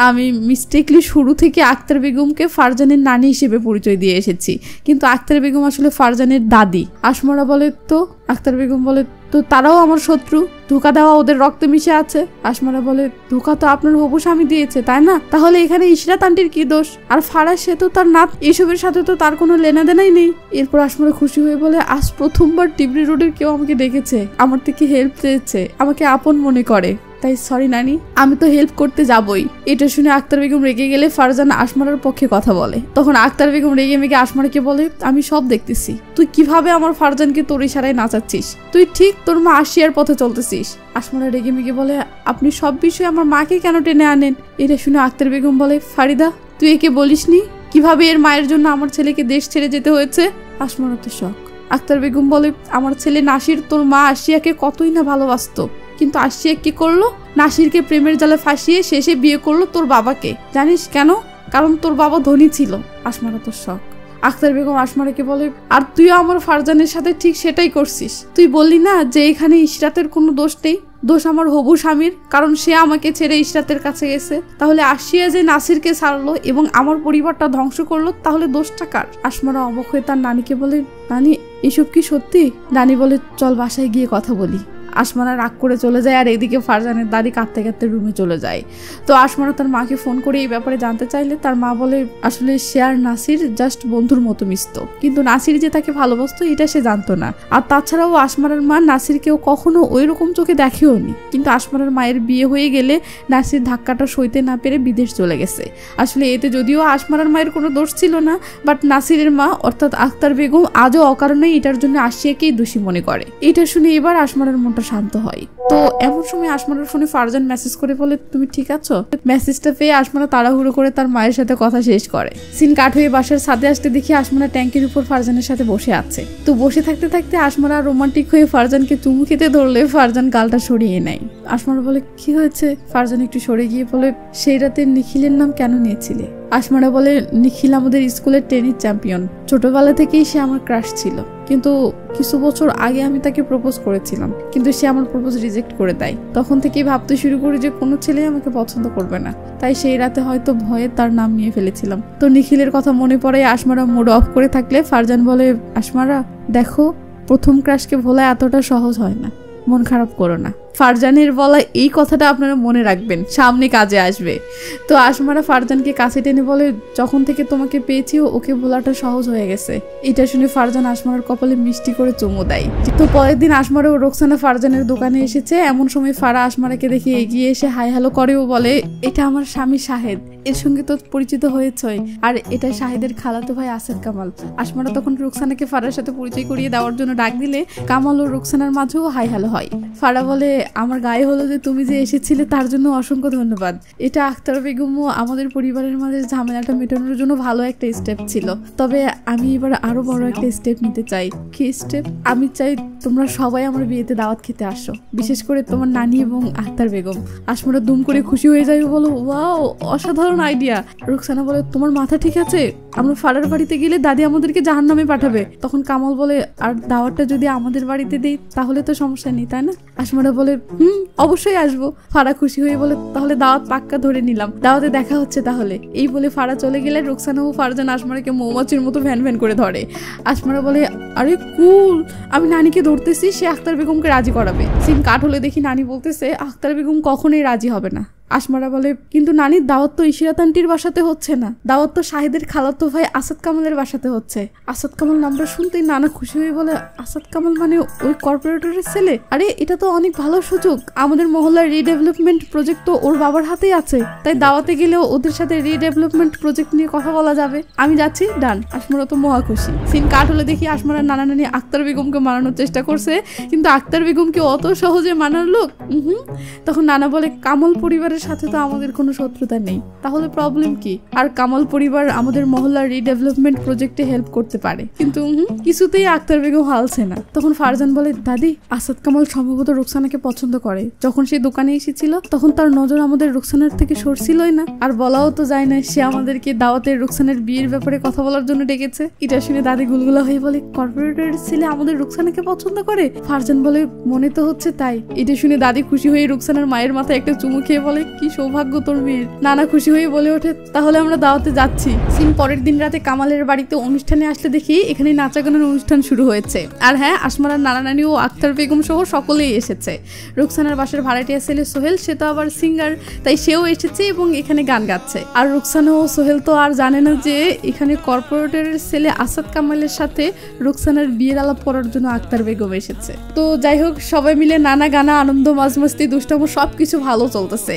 আমি মিস্টেকলি শুরু থেকে আখতার বেগমকে ফারজানের নানি হিসেবে পরিচয় দিয়ে এসেছি, কিন্তু আখতার বেগম আসলে ফারজানের দাদি। আসমারা বলে, তো? আখতার বেগম বলে, তো তারাও আমার শত্রু, ধোকা দেওয়া ওদের রক্তে মিশে আছে। আসমারা বলে, ধোকা তো আপনার হবু স্বামী দিয়েছে তাই না? তাহলে এখানে ইসরাত আন্টির কি দোষ? আর ফারাজ সে তো তার নাত, এইসবের সাথে তো তার কোনো লেনাদেনাই নেই। এরপর আসমারা খুশি হয়ে বলে, আজ প্রথমবার টিবরি রোডের কেউ আমাকে ডেকেছে, আমার থেকে হেল্প চেয়েছে, আমাকে আপন মনে করে। তাই সরি নানি, আমি তো হেল্প করতে যাবই। এটা শুনে আক্তার বেগম রেগে গেলে ফারজান আসমারার পক্ষে কথা বলে। তখন আক্তার বেগম রেগে মেগে আসমারাকে বলে, আমি সব দেখতেছি, তুই কিভাবে আমার ফারজানকে তোর ইশারায় নাচাচ্ছিস, তুই ঠিক তোর মা আসিয়ার পথে চলতেছিস। আসমারা রেগে মেগে বলে, আপনি সব বিষয়ে আমার মাকে কেন টেনে আনেন? এটা শুনে আক্তার বেগম বলে, ফারিদা তুই একে বলিসনি কিভাবে এর মায়ের জন্য আমার ছেলেকে দেশ ছেড়ে যেতে হয়েছে? আসমারা তো শক। আক্তার বেগম বলে, আমার ছেলে নাসির তোর মা আসিয়াকে কতই না ভালোবাসতো, কিন্তু আসিয়া কি করলো? নাসিরকে প্রেমের জালে ফাঁসিয়ে শেষে বিয়ে করলো তোর বাবাকে। জানিস কেন? কারণ তোর বাবা ধনী ছিল। আসমারা তো শক। আক্তার বেগম আসমারাকে বলে, আর তুইও আমার ফারজানের সাথে ঠিক সেটাই করছিস। তুই বললি না যে এখানে ইশরাতের কোনো দোষ নেই, দোষ আমার হবু স্বামীর, কারণ সে আমাকে ছেড়ে ইশরাতের কাছে গেছে। তাহলে আসিয়া যে নাসিরকে ছাড়লো এবং আমার পরিবারটা ধ্বংস করলো, তাহলে দোষটা কার? আসমারা অবাক হয়ে তার নানিকে বলে, নানি এসব কি সত্যি? নানি বলে, চল বাসায় গিয়ে কথা বলি। আসমারা রাগ করে চলে যায়, আর এদিকে ফারজানের দাদি কাঁদতে কাঁদতে রুমে চলে যায়। তো আসমারা তার মাকে ফোন করে এই ব্যাপারে জানতে চাইলে তার মা বলে, আসলে সে আর নাসির জাস্ট বন্ধুর মতো মিশত, কিন্তু নাসির যে তাকে ভালোবাসতো এটা সে জানতো না। আর তাছাড়াও আসমারার মা নাসিরকেও কখনো ওই রকম চোখে দেখেও নি। কিন্তু আসমারার মায়ের বিয়ে হয়ে গেলে নাসির ধাক্কাটা সইতে না পেরে বিদেশ চলে গেছে। আসলে এতে যদিও আসমারার মায়ের কোনো দোষ ছিল না, বাট নাসিরের মা অর্থাৎ আক্তার বেগম আজও অকারণে এটার জন্য আসিয়াকেই দোষী মনে করে। এটা শুনে এবার আসমারার মনটা শান্ত হয়। তো এমন সময় আসমারার ফোনে ফারজান মেসেজ করে বলে, তুমি ঠিক আছো? মেসেজটা পেয়ে আসমারা তাড়াহুড়ো করে তার মায়ের সাথে কথা শেষ করে। সিন কাট হয়ে বাসার ছাদে আসতে দেখি আসমারা ট্যাঙ্কের উপর ফারজানের সাথে বসে আছে। তো বসে থাকতে থাকতে আসমারা রোমান্টিক হয়ে ফারজানকে চুমু খেতে ধরলে ফারজান গালটা সরিয়ে নেয়। আসমারা বলে, কি হয়েছে? ফারজান একটু সরে গিয়ে বলে, সেই রাতে নিখিলের নাম কেন নিয়েছিলে? আসমারা বলে, নিখিল আমাদের স্কুলের টেনিস চ্যাম্পিয়ন, ছোটবেলা থেকেই সে আমার ক্রাশ ছিল, কিন্তু কিছু বছর আগে আমি তাকে প্রপোজ করেছিলাম, কিন্তু সে আমার প্রপোজ রিজেক্ট করে দেয়। তখন থেকেই ভাবতে শুরু করি যে কোনো ছেলে আমাকে পছন্দ করবে না, তাই সেই রাতে হয়তো ভয়ে তার নাম নিয়ে ফেলেছিলাম। তো নিখিলের কথা মনে পড়ে আসমারা মুড অফ করে থাকলে ফারজান বলে, আসমারা দেখো, প্রথম ক্রাশকে ভোলা এতটা সহজ হয় না, মন খারাপ করো না। ফারজানের বলা এই কথাটা আপনারা মনে রাখবেন, সামনে কাজে আসবে। তো আসমারা ফারজানকে কাছে টেনে বলে, যখন থেকে তোমাকে পেয়েছি ওকে ভোলাটা সহজ হয়ে গেছে। এটা শুনে ফারজান আসমারার কপালে মিষ্টি করে চুমু দেয়। তো পরের দিন আসমারা ও রোকসানা ফারজানের দোকানে এসেছে। এমন সময় ফারা আসমারাকে দেখে এগিয়ে এসে হাই হ্যালো করে ও বলে, এটা আমার স্বামী শাহেদ, এর সঙ্গে তো পরিচিত হয়েছই, আর এটা শাহেদের খালাতো ভাই আসাদ কামাল। আসমারা তখন রোকসানাকে ফারার সাথে পরিচয় করিয়ে দেওয়ার জন্য ডাক দিলে কামাল ও রোকসানার মাঝেও হাই হ্যালো হয়। ফারা বলে, আমার গায়ে হলো যে তুমি যে এসেছিলে তার জন্য অসংখ্য ধন্যবাদ। এটা আক্তার বেগমও আমাদের পরিবারের মাঝে ঝামেলাটা মেটানোর জন্য ভালো একটা স্টেপ ছিল, তবে আমি এবার আরো বড় একটা স্টেপ নিতে চাই। কি স্টেপ? আমি চাই তোমরা সবাই আমার বিয়েতে দাওয়াত খেতে আসো, বিশেষ করে তোমার নানি এবং আক্তার বেগম। আসমারা দুম করে খুশি হয়ে যায়, বলো ওয়াও অসাধারণ আইডিয়া। রুকসানা বলে, তোমার মাথা ঠিক আছে? আমরা ফারার বাড়িতে গেলে দাদি আমাদেরকে জাহান্নামে পাঠাবে। তখন কামাল বলে, আর দাওয়াতটা যদি আমাদের বাড়িতে দেই তাহলে তো সমস্যা নেই, তাই না? আসমারা বলে, অবশ্যই আসবো। ফারা খুশি হয়ে বলে, তাহলে দাওয়াত পাক্কা ধরে নিলাম, দাওয়াতে দেখা হচ্ছে তাহলে। এই বলে ফারা চলে গেলে রুকসানা ও ফারজান আসমারাকে মৌমাছির মতো ভ্যান ভ্যান করে ধরে। আসমারা বলে, আরে কুল, আমি নানিকে ধরতেছি, সে আক্তার বেগমকে রাজি করাবে। সিন কাট হলে দেখি নানি বলতেছে, আক্তার বেগম কখনোই রাজি হবে না। আসমারা বলে, কিন্তু নানির দাওয়াত তো ইশরাত আন্টির বাসাতে হচ্ছে না, দাওয়াত তো শাহিদের খালাতো ভাই আসাদ কামালের বাসাতে হচ্ছে। আসাদ কামাল নামটা শুনতেই নানা খুশি হয়ে বলে, আসাদ কামাল মানে ওই কর্পোরেটরের ছেলে? আরে এটা তো অনেক ভালো সুযোগ, আমাদের মহল্লার রিডেভেলপমেন্ট প্রজেক্ট তো ওর বাবার হাতেই আছে, তাই দাওয়াতে গেলেও ওদের সাথে রিডেভেলপমেন্ট প্রজেক্ট নিয়ে কথা বলা যাবে। আমি যাচ্ছি, ডান। আসমারা তো মহা খুশি। সিন কাট হলে দেখি আসমারা নানা নানি আক্তার বেগমকে মানানোর চেষ্টা করছে, কিন্তু আক্তার বেগমকে অত সহজে মানার লোক। তখন নানা বলে, কামাল পরিবারের সাথে তো আমাদের কোনো শত্রুতা নেই, তাহলে প্রবলেম কি? আর কামাল পরিবার আমাদের মহল্লার রিডেভেলপমেন্ট প্রজেক্টে হেল্প করতে পারে, কিন্তু কিছুতেই আক্তার বেগম হালছে না। তখন ফারজান বলে, দাদি আসাদ কামাল সম্ভবত রুকসানাকে পছন্দ করে, যখন সে দোকানে এসেছিল তখন তার নজর আমাদের রুকসানার থেকে সরছিলই না, আর বলাও তো যায় না সে আমাদেরকে দাওয়াতের রুকসানের বিয়ের ব্যাপারে কথা বলার জন্য ডেকেছে। এটা শুনে দাদি গুলগুলা হয়ে বলে, কর্পোরেটরের ছেলে আমাদের রুকসানাকে পছন্দ করে? ফারজান বলে, মনে তো হচ্ছে তাই। এটা শুনে দাদি খুশি হয়ে রুকসানার মায়ের মাথায় একটা চুমু খেয়ে বলে, কি সৌভাগ্য তোর মেয়ের। নানা খুশি হয়ে বলে ওঠে, তাহলে আমরা দাওয়াতে যাচ্ছি। সিন পরের দিন রাতে কামালের বাড়িতে অনুষ্ঠানে আসলে দেখি এখানে নাচা গানের অনুষ্ঠান শুরু হয়েছে। আর হ্যাঁ, আসমারার নানা নানি ও আক্তার বেগম সহ সকলেই এসেছে। রুকসানার বাসার ভাড়াটিয়া ছেলে সোহেল, সে তো আবার সিঙ্গার, তাই সেও এসেছে এবং এখানে গান গাচ্ছে। আর রুকসানা ও সোহেল তো আর জানে না যে এখানে কর্পোরেটরের ছেলে আসাদ কামালের সাথে রুকসানার বিয়ের আলাপ করার জন্য আক্তার বেগম এসেছে। তো যাই হোক, সবাই মিলে নানা গানা, আনন্দ, মাঝমাস্তি, দুষ্টামো সবকিছু ভালো চলতেছে।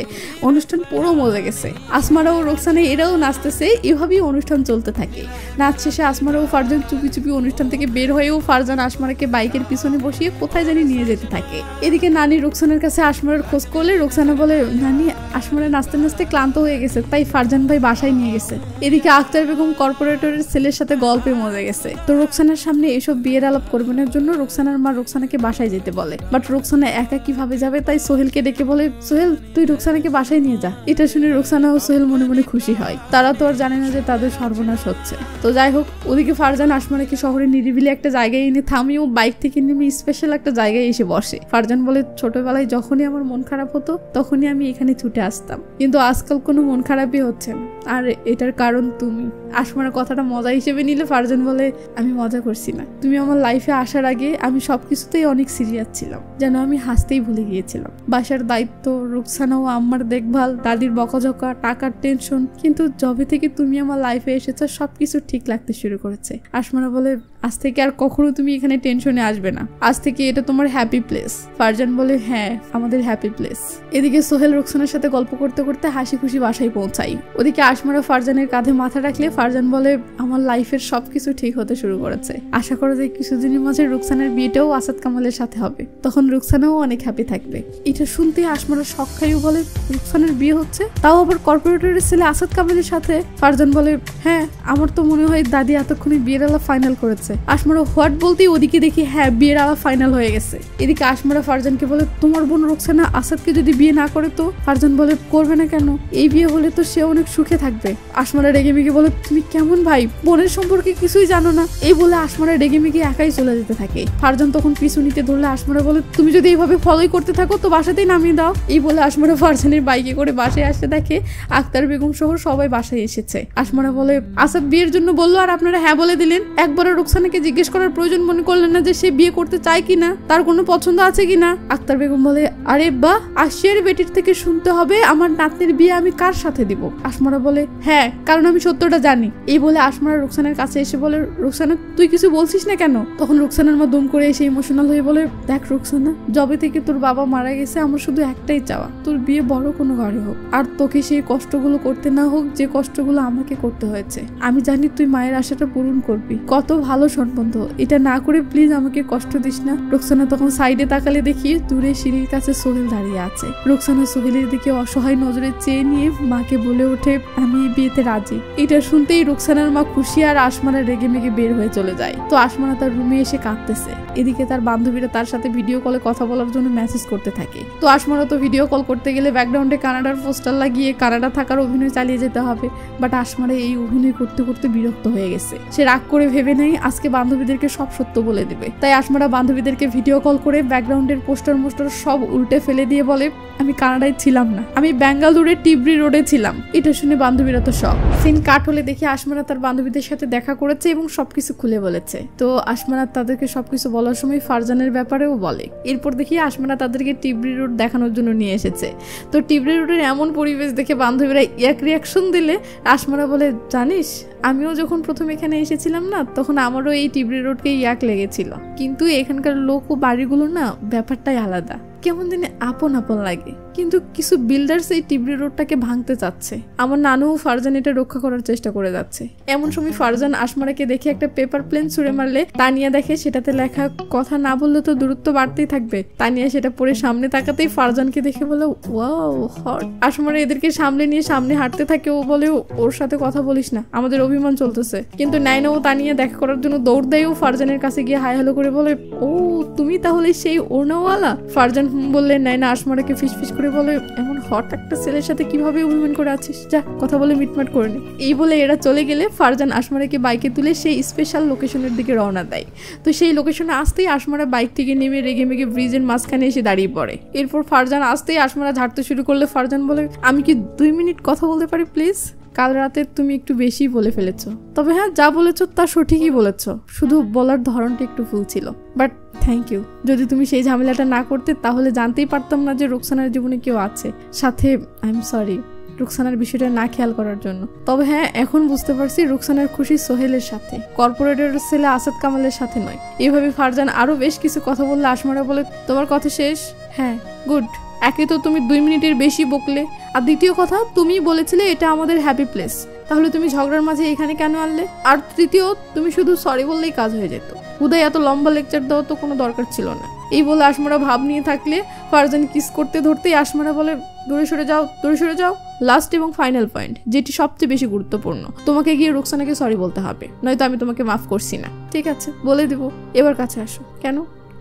অনুষ্ঠান পুরো মজা গেছে। আসমারা ও রুকসানা এরাও নাচতেছে। এভাবেই অনুষ্ঠান চলতে থাকে। নাচ শেষে আসমারা ও ফারজান চুপি চুপি অনুষ্ঠান থেকে বের হয়েও ফারজান আসমারাকে বাইকের পিছনে বসিয়ে কোথায় জানি নিয়ে যেতে থাকে। এদিকে নানি রুকসানার কাছে আসমারার খোঁজ করলে রুকসানা বলে, নানি আসমারা নাচতে নাচতে ক্লান্ত হয়ে গেছে, তাই ফারজান ভাই বাসায় নিয়ে গেছে। এদিকে আক্তার বেগম কর্পোরেটরের ছেলের সাথে গল্পে মজা গেছে। তো রুকসানার সামনে এসব বিয়ের আলাপ করবেনের জন্য রুকসানার মা রুকসানাকে বাসায় যেতে বলে। বাট রুকসানা একা কিভাবে যাবে, তাই সোহেলকে ডেকে বলে, সোহেল তুই রুকসানাকে বাসায় নিয়ে যা। এটা শুনে রুকসানা ও সোহেল মনে মনে খুশি হয়। তারা তো আর জানে না যে তাদের সর্বনাশ হচ্ছে। তো যাই হোক, ওদিকে ফারজান আসমারাকে শহরে নিরিবিলি একটা জায়গায় এনে থামিয়েও বাইক থেকে নেমে স্পেশাল একটা জায়গায় এসে বসে। ফারজান বলে, ছোটবেলায় যখনই আমার মন খারাপ হতো তখনই আমি এখানে ছুটে আসতাম, কিন্তু আজকাল কোনো মন খারাপই হচ্ছে না, আর এটার কারণ তুমি। আসমারা কথাটা মজা হিসেবে নিলে ফারজান বলে, আমি মজা করছি না, তুমি আমার লাইফে আসার আগে আমি সবকিছুতেই অনেক সিরিয়াস ছিলাম, যেন আমি হাসতেই ভুলে গিয়েছিলাম। বাসার দায়িত্ব, রুকসানা ও আম্মার দেখভাল, দাদির বকাঝকা, টাকার টেনশন, কিন্তু যবে থেকে তুমি আমার লাইফে এসেছো সবকিছু ঠিক লাগতে শুরু করেছে। আসমারা বলে, আজ থেকে আর কখনো তুমি এখানে টেনশনে আসবে না, আজ থেকে এটা তোমার হ্যাপি প্লেস। ফারজান বলে, হ্যাঁ আমাদের হ্যাপি প্লেস। এদিকে সোহেল রুকসানার সাথে গল্প করতে করতে হাসি খুশি বাসায় পৌঁছাই। ওদিকে আসমারা ফারজানের কাঁধে মাথা রাখলে ফারজান বলে, আমার লাইফের সবকিছু ঠিক হতে শুরু করেছে, আশা করা যায় কিছুদিনের মাঝে রুকসানার বিয়েটাও আসাদ কামালের সাথে হবে, তখন রুকসানাও অনেক হ্যাপি থাকবে। এটা শুনতে আসমারা শখ খাইও বলে, রুকসানার বিয়ে হচ্ছে, তাও আবার কর্পোরেটরের ছেলে আসাদ কামালের সাথে? ফারজান বলে, হ্যাঁ আমার তো মনে হয় দাদি এতক্ষণে বিয়ের আলা ফাইনাল করেছে। আসমারা হোয়াট বলতেই ওদিকে দেখি হ্যাঁ বিয়ের আলা ফাইনাল হয়ে গেছে। এদিকে আসমারা ফারজানকে বলে, তোমার বোন রুকসানা আসাদকে যদি বিয়ে না করে তো? ফারজান বলে, করবে না কেন, এই বিয়ে হলে তো সে অনেক সুখে থাকবে। আসমারা রেগে মেগে বলে, তুমি কেমন ভাই, বোনের সম্পর্কে কিছুই জানো না। এই বলে আসমারা রেগে মেগে একাই চলে যেতে থাকে। ফারজান তখন পিছু নিতে ধরলে আসমারা বলে, তুমি যদি এইভাবে ফলোই করতে থাকো তো বাসাতেই নামিয়ে দাও। এই বলে আসমারা ফারজানের বাইকে করে বাসায় আসতে দেখে আক্তার বেগম সহ সবাই বাসায় এসেছে। আসমারা বলে, আসাদ বিয়ের জন্য বললো আর আপনারা হ্যাঁ বলে দিলেন, একবারও রুকসানাকে জিজ্ঞেস করার প্রয়োজন মনে করলেন না যে সে বিয়ে করতে চায় কিনা, তার কোনো পছন্দ আছে কিনা? আক্তার বেগম বলে, আরে বাহ, আশিয়ার বেটির থেকে শুনতে হবে আমার নাতনির বিয়ে আমি কার সাথে দিব। আসমারা বলে, হ্যাঁ কারণ আমি সত্যটা জানি। এই বলে আসমারা রুকসানার কাছে এসে বলে, রুকসানা তুই কিছু বলছিস না কেন? তখন রুকসানার মা দম করে এসে ইমোশনাল হয়ে বলে, দেখ রুকসানা, যবে থেকে তোর বাবা মারা গেছে আমার শুধু একটাই চাওয়া, তোর বিয়ে বড় কোনো ঘরে হোক, আর তোকে সেই কষ্টগুলো করতে না হোক যে কষ্টগুলো আমাকে করতে হয়েছে। আমি জানি তুই মায়ের আশাটা পূরণ করবি, কত ভালো সম্বন্ধ, এটা না করে প্লিজ আমাকে কষ্ট দিস না। রুকসানা তখন সাইডে তাকালে দেখি দূরে সিঁড়ির কাছে সোহেল দাঁড়িয়ে আছে। রুকসানা সোহেলের দিকে অসহায় নজরে চেয়ে নিয়ে মাকে বলে ওঠে, আমি এই বিয়েতে রাজি। এটা শুনতেই রুকসানার মা খুশি আর আসমানা রেগে মেগে বের হয়ে চলে যায়। তো আসমানা তার রুমে এসে কাঁদতেছে। এদিকে তার বান্ধবীরা তার সাথে ভিডিও কলে কথা বলার জন্য মেসেজ করতে থাকে। তো আসমানা তো ভিডিও কল করতে গেলে ব্যাকগ্রাউন্ডে কানাডার পোস্টার লাগিয়ে কানাডা থাকার অভিনয় চালিয়ে যেতে হবে। বাট আসমানা এই অভিনয় করতে করতে বিরক্ত হয়ে গেছে। সে রাগ করে ভেবে নেই আজকে বান্ধবীদেরকে সব সত্য বলে দেবে। তাই আসমানা বান্ধবীদেরকে ভিডিও কল করে ব্যাকগ্রাউন্ডের পোস্টার মোস্টার সব উল্টে ফেলে দিয়ে বলে, আমি কানাডায় ছিলাম না, আমি বেঙ্গালুরের টিবরি রোডে ছিলাম। এটা শুনে বান্ধবীরা তো সব। সিন কাট হলে দেখি আসমানা তার বান্ধবীদের সাথে দেখা করেছে এবং সবকিছু খুলে বলেছে। তো আসমানা তাদেরকে সবকিছু বলার সময় ফারজানের ব্যাপারেও বলে। এরপর দেখি আসমানা তাদেরকে টিবরি রোড দেখানোর জন্য নিয়ে এসেছে। তো টিবরি রোডের এমন পরিবেশ দেখে বান্ধবীরা এক রিয়াকশন দিলে আসমানা বলে, জানিস আমিও যখন প্রথম এখানে এসেছিলাম না, তখন আমারও এই টিবরি রোডকে ইয়াক লেগেছিল, কিন্তু এখানকার লোক ও বাড়িগুলো না ব্যাপারটাই আলাদা, কেমন দিনে আপন আপন লাগে। কিন্তু কিছু বিল্ডার্স এই টিবরি রোডটাকে ভাঙতে চাচ্ছে। আমার নানু ফারজান এটা রক্ষা করার চেষ্টা করে যাচ্ছে। এমন সময় ফারজান আসমারাকে দেখে একটা পেপার প্লেন ছুঁড়ে মারলে তানিয়া দেখে সেটাতে লেখা, কথা না বললে তো দূরত্ব বাড়তেই থাকবে। তানিয়া সেটা পড়ে সামনে তাকাতেই ফারজানকে দেখে বলে, ওয়াও হট। আসমারা এদেরকে সামনে নিয়ে সামনে হাঁটতে থাকে। ও বলে, ওর সাথে কথা বলিস না, আমাদের অভিমান চলতেছে। কিন্তু নাইনা ও তানিয়া দেখা করার জন্য দৌড় দেয়। ও ফারজানের কাছে গিয়ে হাই হ্যালো করে বলে, ও তুমি তাহলে সেই ওড়নাওয়ালা? ফারজান বললে নাইনা আশমারাকে ফিসফিস করে বলে, এমন হট একটা ছেলের সাথে কিভাবে অভিমান করে আছিস, যা কথা বলে মিটমাট করে নি। এই বলে এরা চলে গেলে ফারজান আশমারাকে বাইকে তুলে সেই স্পেশাল লোকেশনের দিকে রওনা দেয়। তো সেই লোকেশনে আসতেই আশমারা বাইক থেকে নেমে রেগে মেগে ব্রিজের মাঝখানে এসে দাঁড়িয়ে পড়ে। এরপর ফারজান আসতেই আশমারা ঝাড়তে শুরু করলে ফারজান বলে, আমি কি 2 মিনিট কথা বলতে পারি প্লিজ? কাল রাতে তুমি একটু বেশি বলে ফেলেছো, তবে হ্যাঁ যা বলেছো তা সঠিকই বলেছো, শুধু বলার ধরনটা একটু ভুল ছিল, বাট থ্যাংক ইউ। যদি তুমি সেই ঝামেলাটা না করতে তাহলে জানতেই পারতাম না যে রুকসানার জীবনে কেউ আছে। সাথে আই এম সরি রুকসানার বিষয়টা না খেয়াল করার জন্য। তবে হ্যাঁ এখন বুঝতে পারছি রুকসানার খুশি সোহেলের সাথে, কর্পোরেটের ছেলে আসাদ কামালের সাথে নয়। এভাবে ফারজান আরো বেশ কিছু কথা বললে আশমারা বলে, তোমার কথা শেষ? হ্যাঁ গুড। একে তো তুমি 2 মিনিটের বেশি বকলে, আর দ্বিতীয় কথা তুমি বলেছিলে এটা আমাদের হ্যাপি প্লেস, তাহলে তুমি ঝগড়ার মাঝে এখানে কেন আনলে? আর তৃতীয় তুমি শুধু সরি বললেই কাজ হয়ে যেত, উদয় এত লম্বা লেকচার দেওয়া তো কোনো দরকার ছিল না। এই বলে আশমারা ভাব নিয়ে থাকলে ফারজান কিস করতে ধরতেই আশমারা বলে, দূরে সরে যাও, দূরে সরে যাও। লাস্ট এবং ফাইনাল পয়েন্ট, যেটি সবচেয়ে বেশি গুরুত্বপূর্ণ, তোমাকে গিয়ে রুকসানাকে সরি বলতে হবে, নয়তো আমি তোমাকে মাফ করছি না। ঠিক আছে বলে দিব, এবার কাছে আসো। কেন?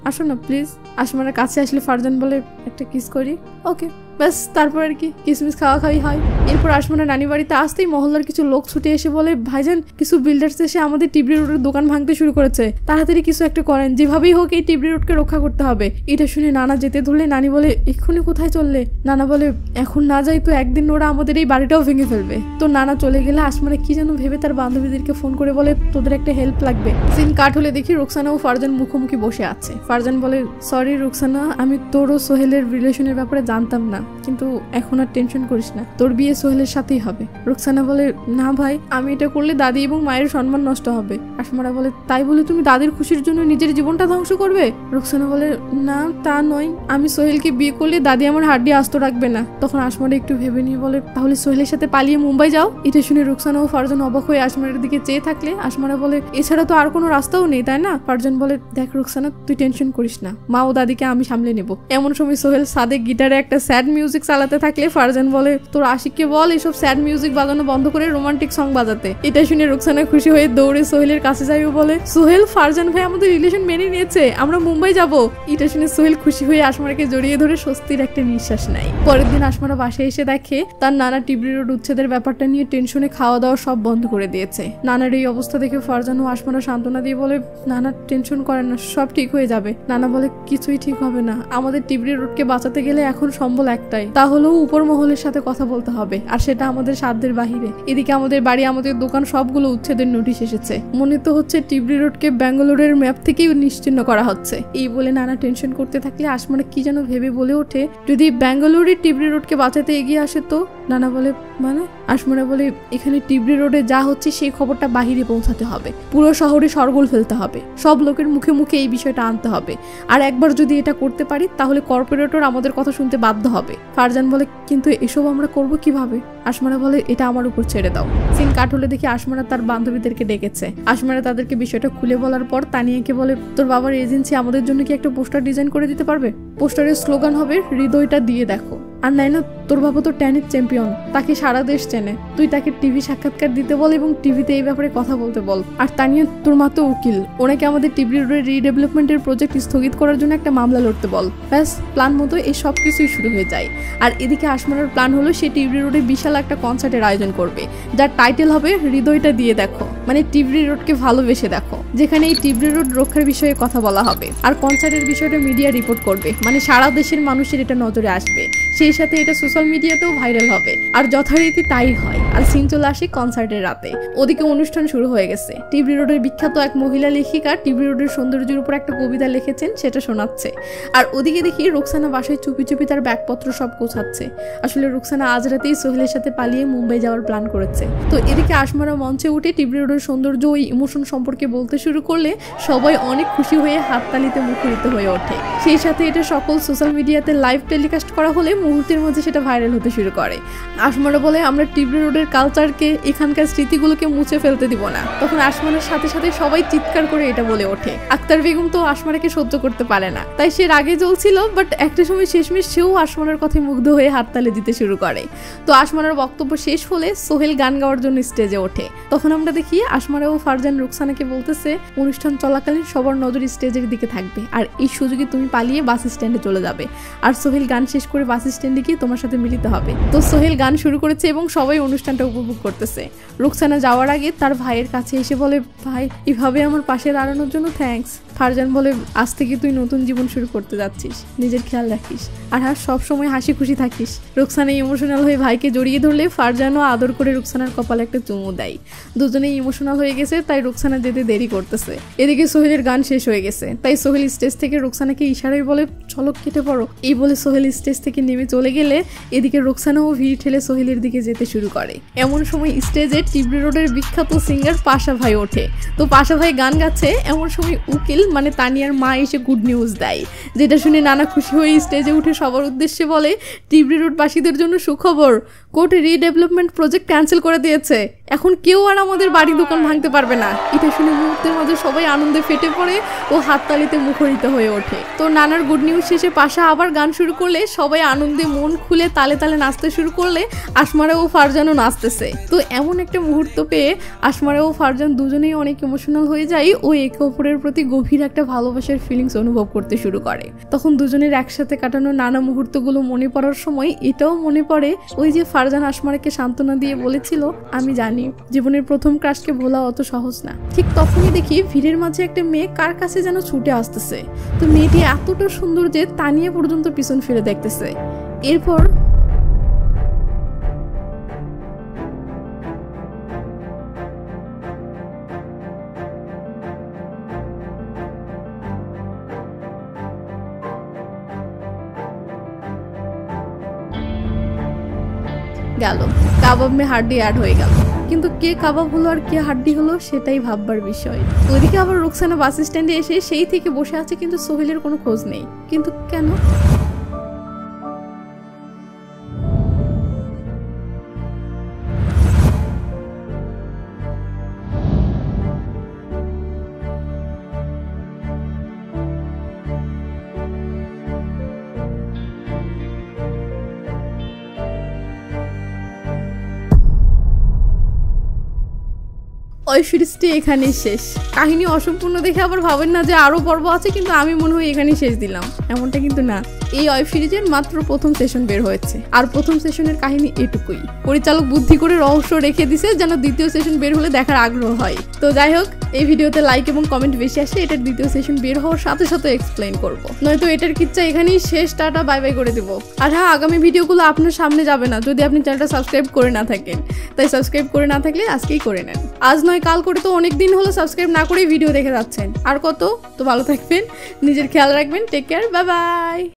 আসো না প্লিজ। আশমারার কাছে আসলে ফারজান বলে, একটা কিস করি। ওকে ব্যাস, তারপর আর কি কিসমিস খাওয়া খাওয়াই হয়। এরপর আশমারা নানি বাড়িতে আসতেই মহল্লার কিছু লোক ছুটে এসে বলে, ভাইজান কিছু বিল্ডার্স এসে আমাদের টিবরি রোডের দোকান ভাঙতে শুরু করেছে, তাড়াতাড়ি কিছু একটা করেন, যেভাবেই হোক এই টিবরি রোডকে রক্ষা করতে হবে। এটা শুনে নানা যেতে ধরলে নানি বলে, এক্ষুনি কোথায় চললে? নানা বলে, এখন না যাই তো একদিন ওরা আমাদের এই বাড়িটাও ভেঙে ফেলবে। তো নানা চলে গেলে আশমারা কি যেন ভেবে তার বান্ধবীদেরকে ফোন করে বলে, তোদের একটা হেল্প লাগবে। সিন কাট হলে দেখি রুকসানা ও ফারজান মুখোমুখি বসে আছে। ফারজান বলে, সরি রুকসানা, আমি তোর ও সোহেলের রিলেশনের ব্যাপারে জানতাম না, কিন্তু এখন আর টেনশন করিস না, তোর বিয়ে সোহেলের সাথেই হবে। রুকসানা বলে, না ভাই, আমি এটা করলে দাদি এবং মায়ের সম্মান নষ্ট হবে। আশমারা বলে, তাই বলে তুমি দাদির খুশির জন্য নিজের জীবনটা ধ্বংস করবে? রুকসানা বলে, না তা নয়, আমি সোহেলকে বিয়ে করলে দাদি আমার হাড্ডি আস্ত রাখবে না। তখন আশমারা একটু ভেবে নিয়ে বলে, তাহলে সোহেলের সাথে পালিয়ে মুম্বাই যাও। এটা শুনে রুকসানা ও ফারজান অবাক হয়ে আশমারার দিকে চেয়ে থাকলে আশমারা বলে, এছাড়া তো আর কোনো রাস্তাও নেই তাই না? ফারজান বলে, দেখ রুকসানা, তুই টেনশন করিস না, মা ও দাদিকে আমি সামলে নেব। এমন সময় সোহেল সাদে গিটারে একটা স্যাড মিউজিক চালাতে থাকলে ফারজান বলে, তোর আশিককে বল এসব স্যাড মিউজিক বাজানো বন্ধ করে রোমান্টিক সং বাজাতে। এটা শুনে রুকসানা খুশি হয়ে দৌড়ে সোহেলের কাছে যাই ও বলে, সোহেল, ফারজান ভাই আমাদের রিলেশন মেনে নিয়েছে, আমরা মুম্বাই যাব। এটা শুনে সোহেল খুশি হয়ে আশমারাকে জড়িয়ে ধরে স্বস্তির একটা নিঃশ্বাস নেয়। পরের দিন আশমারা বাসায় এসে দেখে তার নানা টিবরি রোড উচ্ছেদের ব্যাপারটা নিয়ে টেনশনে খাওয়া দাওয়া সব বন্ধ করে দিয়েছে। নানার এই অবস্থা দেখে ফারজান ও আশমারা সান্ত্বনা দিয়ে বলে, নানা টেনশন করেন না, সব ঠিক হয়ে যাবে। নানা বলে, কিছুই ঠিক হবে না, আমাদের টিবরি রোডকে বাঁচাতে গেলে এখন সম্বল একটাই, তা হলো উপর মহলের সাথে কথা বলতে হবে, আর সেটা আমাদের সাধ্যের বাহিরে। এদিকে আমাদের বাড়ি, আমাদের দোকান সবগুলো উচ্ছেদের নোটিশ এসেছে, মনে তো হচ্ছে টিবরি রোডকে ব্যাঙ্গালোরের ম্যাপ থেকেই নিশ্চিহ্ন করা হচ্ছে। এই বলে নানা টেনশন করতে থাকলে আশমারা কি যেন ভেবে বলে ওঠে, যদি ব্যাঙ্গালোরের টিবরি রোডকে বাঁচাতে এগিয়ে আসে তো? নানা বলে, মানে? আশমারা বলে, এখানে টিবরি রোডে যা হচ্ছে সেই খবরটা বাহিরে পৌঁছাতে হবে, পুরো শহরে শোরগোল ফেলতে হবে, সব লোকের মুখে মুখে এই বিষয়টা আনতে হবে, আর একবার যদি এটা করতে পারি তাহলে কর্পোরেটর আমাদের কথা শুনতে বাধ্য হবে। ফারজান বলে, কিন্তু এসব আমরা করব কিভাবে? আশমারা বলে, এটা আমার উপর ছেড়ে দাও। সিন কাট হলে দেখি আশমারা তার বান্ধবীদেরকে ডেকেছে। আশমারা তাদেরকে বিষয়টা খুলে বলার পর তানিয়াকে বলে, তোর বাবার এজেন্সি আমাদের জন্য কি একটা পোস্টার ডিজাইন করে দিতে পারবে? পোস্টারের স্লোগান হবে, হৃদয়টা দিয়ে দেখো। আর নাই না, তোর বাবা তো টেনিস চ্যাম্পিয়ন, তাকে সারা দেশ চেনে, তুই তাকে টিভি সাক্ষাৎকার দিতে বল এবং টিভিতে এই ব্যাপারে কথা বলতে বল। আর তানিয়া, তোর মা তো উকিল, ওনাকে আমাদের টিবরি রোডের রিডেভেলপমেন্টের প্রজেক্ট স্থগিত করার জন্য একটা মামলা লড়তে বল। ব্যাস, প্ল্যান মতো এই সব কিছুই শুরু হয়ে যায়। আর এদিকে আশমারার প্ল্যান হলো সে টিবরি রোডে বিশাল একটা কনসার্টের আয়োজন করবে, যার টাইটেল হবে হৃদয়টা দিয়ে দেখো, মানে টিবরি রোডকে ভালোবেসে দেখো, যেখানে এই টিবরি রোড রক্ষার বিষয়ে কথা বলা হবে। আর কনসার্টের বিষয়টা মিডিয়া রিপোর্ট করবে, মানে সারা দেশের মানুষের এটা নজরে আসবে, সেই সাথে এটা সোশ্যাল মিডিয়াতেও ভাইরাল হবে। আর যথারীতি তাই হয়। আর সিন চলে আসে কনসার্টের রাতে। ওদিকে অনুষ্ঠান শুরু হয়ে গেছে। টিবরি রোডের বিখ্যাত এক মহিলা লেখিকা টিবরি রোডের সৌন্দর্যের উপর একটা কবিতা লিখেছেন, সেটা শোনাচ্ছে। আর ওদিকে দেখি রুকসানা বাসায় চুপি চুপি তার ব্যাগপত্র সব গোছাচ্ছে। আসলে রুকসানা আজ রাতেই সোহেলের সাথে পালিয়ে মুম্বাই যাওয়ার প্ল্যান করেছে। তো এদিকে আশমারা মঞ্চে উঠে টিবরি রোডের সৌন্দর্য ওই ইমোশন সম্পর্কে বলতে শুরু করলে সবাই অনেক খুশি হয়ে হাততালিতে মুখরিত হয়ে ওঠে। সেই সাথে এটা সকল সোশ্যাল মিডিয়াতে লাইভ টেলিকাস্ট করা হলে মুহূর্তের মধ্যে সেটা ভাইরাল হতে শুরু করে। আসমারা বলে আমরা টিবরি রোডের কালচারকে, এখানকার স্মৃতিগুলোকে মুছে ফেলতে দিব না। তখন আসমানের সাথে সাথে সবাই চিৎকার করে এটা বলে ওঠে। আক্তার বেগম তো আসমারাকে সহ্য করতে পারে না, তাই সে রাগে জ্বলছিল, বাট একটা সময় শেষমেশ সেও আসমানের কথায় মুগ্ধ হয়ে হাততালি দিতে শুরু করে। তো আসমানের বক্তব্য শেষ হলে সোহেল গান গাওয়ার জন্য স্টেজে ওঠে। তখন আমরা দেখি আসমারা ও ফারজান রুকসানাকে বলতেছে অনুষ্ঠান চলাকালীন সবার নজর স্টেজের দিকে থাকবে, আর এই সুযোগে তুমি পালিয়ে বাস স্ট্যান্ডে চলে যাবে, আর সোহেল গান শেষ করে বাস স্ট্যান্ডে গিয়ে তোমার সাথে মিলিত হবে। তো সোহেল গান শুরু করেছে এবং সবাই অনুষ্ঠানটা উপভোগ করতেছে। রুকসানা যাওয়ার আগে তার ভাইয়ের কাছে এসে বলে, ভাই এভাবে আমার পাশে দাঁড়ানোর জন্য থ্যাঙ্কস। ফারজান বলে, আজ থেকে তুই নতুন জীবন শুরু করতে যাচ্ছিস, নিজের খেয়াল রাখিস, আর সব সময় হাসি খুশি থাকিস। রুকসানা ইমোশনাল হয়ে ভাইকে জড়িয়ে ধরলে ফারজানও আদর করে রুকসানার কপালে একটা চুমু দেয়। দুজনেই ইমোশনাল হয়ে গেছে, তাই রুকসানা যেতে দেরি করতেছে। এদিকে সোহেলের গান শেষ হয়ে গেছে, তাই সোহেল স্টেজ থেকে রুকসানাকে ইশারায় বলে, চলো কেটে পড়ো। এই বলে সোহেল স্টেজ থেকে নেমে চলে গেলে এদিকে রুকসানাও ভিড় ঠেলে সোহেলের দিকে যেতে শুরু করে। এমন সময় স্টেজে টিবরি রোডের বিখ্যাত সিঙ্গার পাশা ভাই ওঠে। তো পাশা ভাই গান গাচ্ছে, এমন সময় উকিল মানে তানিয়ার মা এসে গুড নিউজ দেয়, যেটা শুনে নানা খুশি হয়ে স্টেজে উঠে সবার উদ্দেশ্যে বলে, টিবরি রোডবাসীদের জন্য সুখবর, কোর্ট রিডেভেলপমেন্ট প্রজেক্ট ক্যান্সেল করে দিয়েছে, এখন কেউ আর আমাদের বাড়ি দোকান ভাঙতে পারবে না। এটা শুনে মুহূর্তের মাঝে সবাই আনন্দে ফেটে পড়ে ও হাততালিতে মুখরিত হয়ে ওঠে। তো নানার গুড নিউজ শেষে পাশা আবার গান শুরু করলে সবাই আনন্দে মন খুলে তালে তালে নাচতে শুরু করলে আসমারা ও ফারজানও নাচতেছে। তো এমন একটা মুহূর্ত পেয়ে আসমারা ও ফারজান দুজনেই অনেক ইমোশনাল হয়ে যায় ও একে অপরের প্রতি গভীর একটা ভালোবাসার ফিলিংস অনুভব করতে শুরু করে। তখন দুজনের একসাথে কাটানো নানা মুহূর্তগুলো মনে পড়ার সময় এটাও মনে পড়ে, ওই যে ফারজান আসমারাকে সান্ত্বনা দিয়ে বলেছিল, আমি জানি জীবনের প্রথম ক্রাশকে ভোলা অত সহজ না। ঠিক তখনই দেখি ভিড়ের মাঝে একটা মেয়ে কার কাছে যেন ছুটে আসতেছে। তো মেয়েটি এতটা সুন্দর যে তানিয়া পর্যন্ত পিছন ফিরে দেখতেছে। এরপর গেল কাবাব মে হাড্ডি অ্যাড হয়ে গেল, কিন্তু কে কাবাব হলো আর কে হাড্ডি হলো সেটাই ভাববার বিষয়। ওইদিকে আবার রুকসানা বাস স্ট্যান্ডে এসে সেই থেকে বসে আছে, কিন্তু সোহেলের কোনো খোঁজ নেই। কিন্তু কেন? ওয়েব সিরিজটি এখানেই শেষ। কাহিনী অসম্পূর্ণ দেখে আবার ভাবেন না যে আরও পর্ব আছে, কিন্তু আমি মনে হয় এখানেই শেষ দিলাম, এমনটা কিন্তু না। এই ওয়েব সিরিজের মাত্র প্রথম সেশন বের হয়েছে, আর প্রথম সেশনের কাহিনী এটুকুই। পরিচালক বুদ্ধি করে রহস্য রেখে দিছে যেন দ্বিতীয় সেশন বের হলে দেখার আগ্রহ হয়। তো যাই হোক, এই ভিডিওতে লাইক এবং কমেন্ট বেশি আসলে এটার দ্বিতীয় সেশন বের হওয়ার সাথে সাথে এক্সপ্লেইন করবো, নয়তো এটার কিচ্ছা এখানেই শেষ। টাটা বাই বাই করে দেবো। আর হ্যাঁ, আগামী ভিডিওগুলো আপনার সামনে যাবে না যদি আপনি চ্যানেলটা সাবস্ক্রাইব করে না থাকেন, তাই সাবস্ক্রাইব করে না থাকলে আজকেই করে নেন। আজ নয় কাল করে, তো অনেক দিন হলো সাবস্ক্রাইব না করেই ভিডিও দেখে যাচ্ছেন। আর কত? তো ভালো থাকবেন, নিজের খেয়াল রাখবেন, টেক কেয়ার, বাই বাই।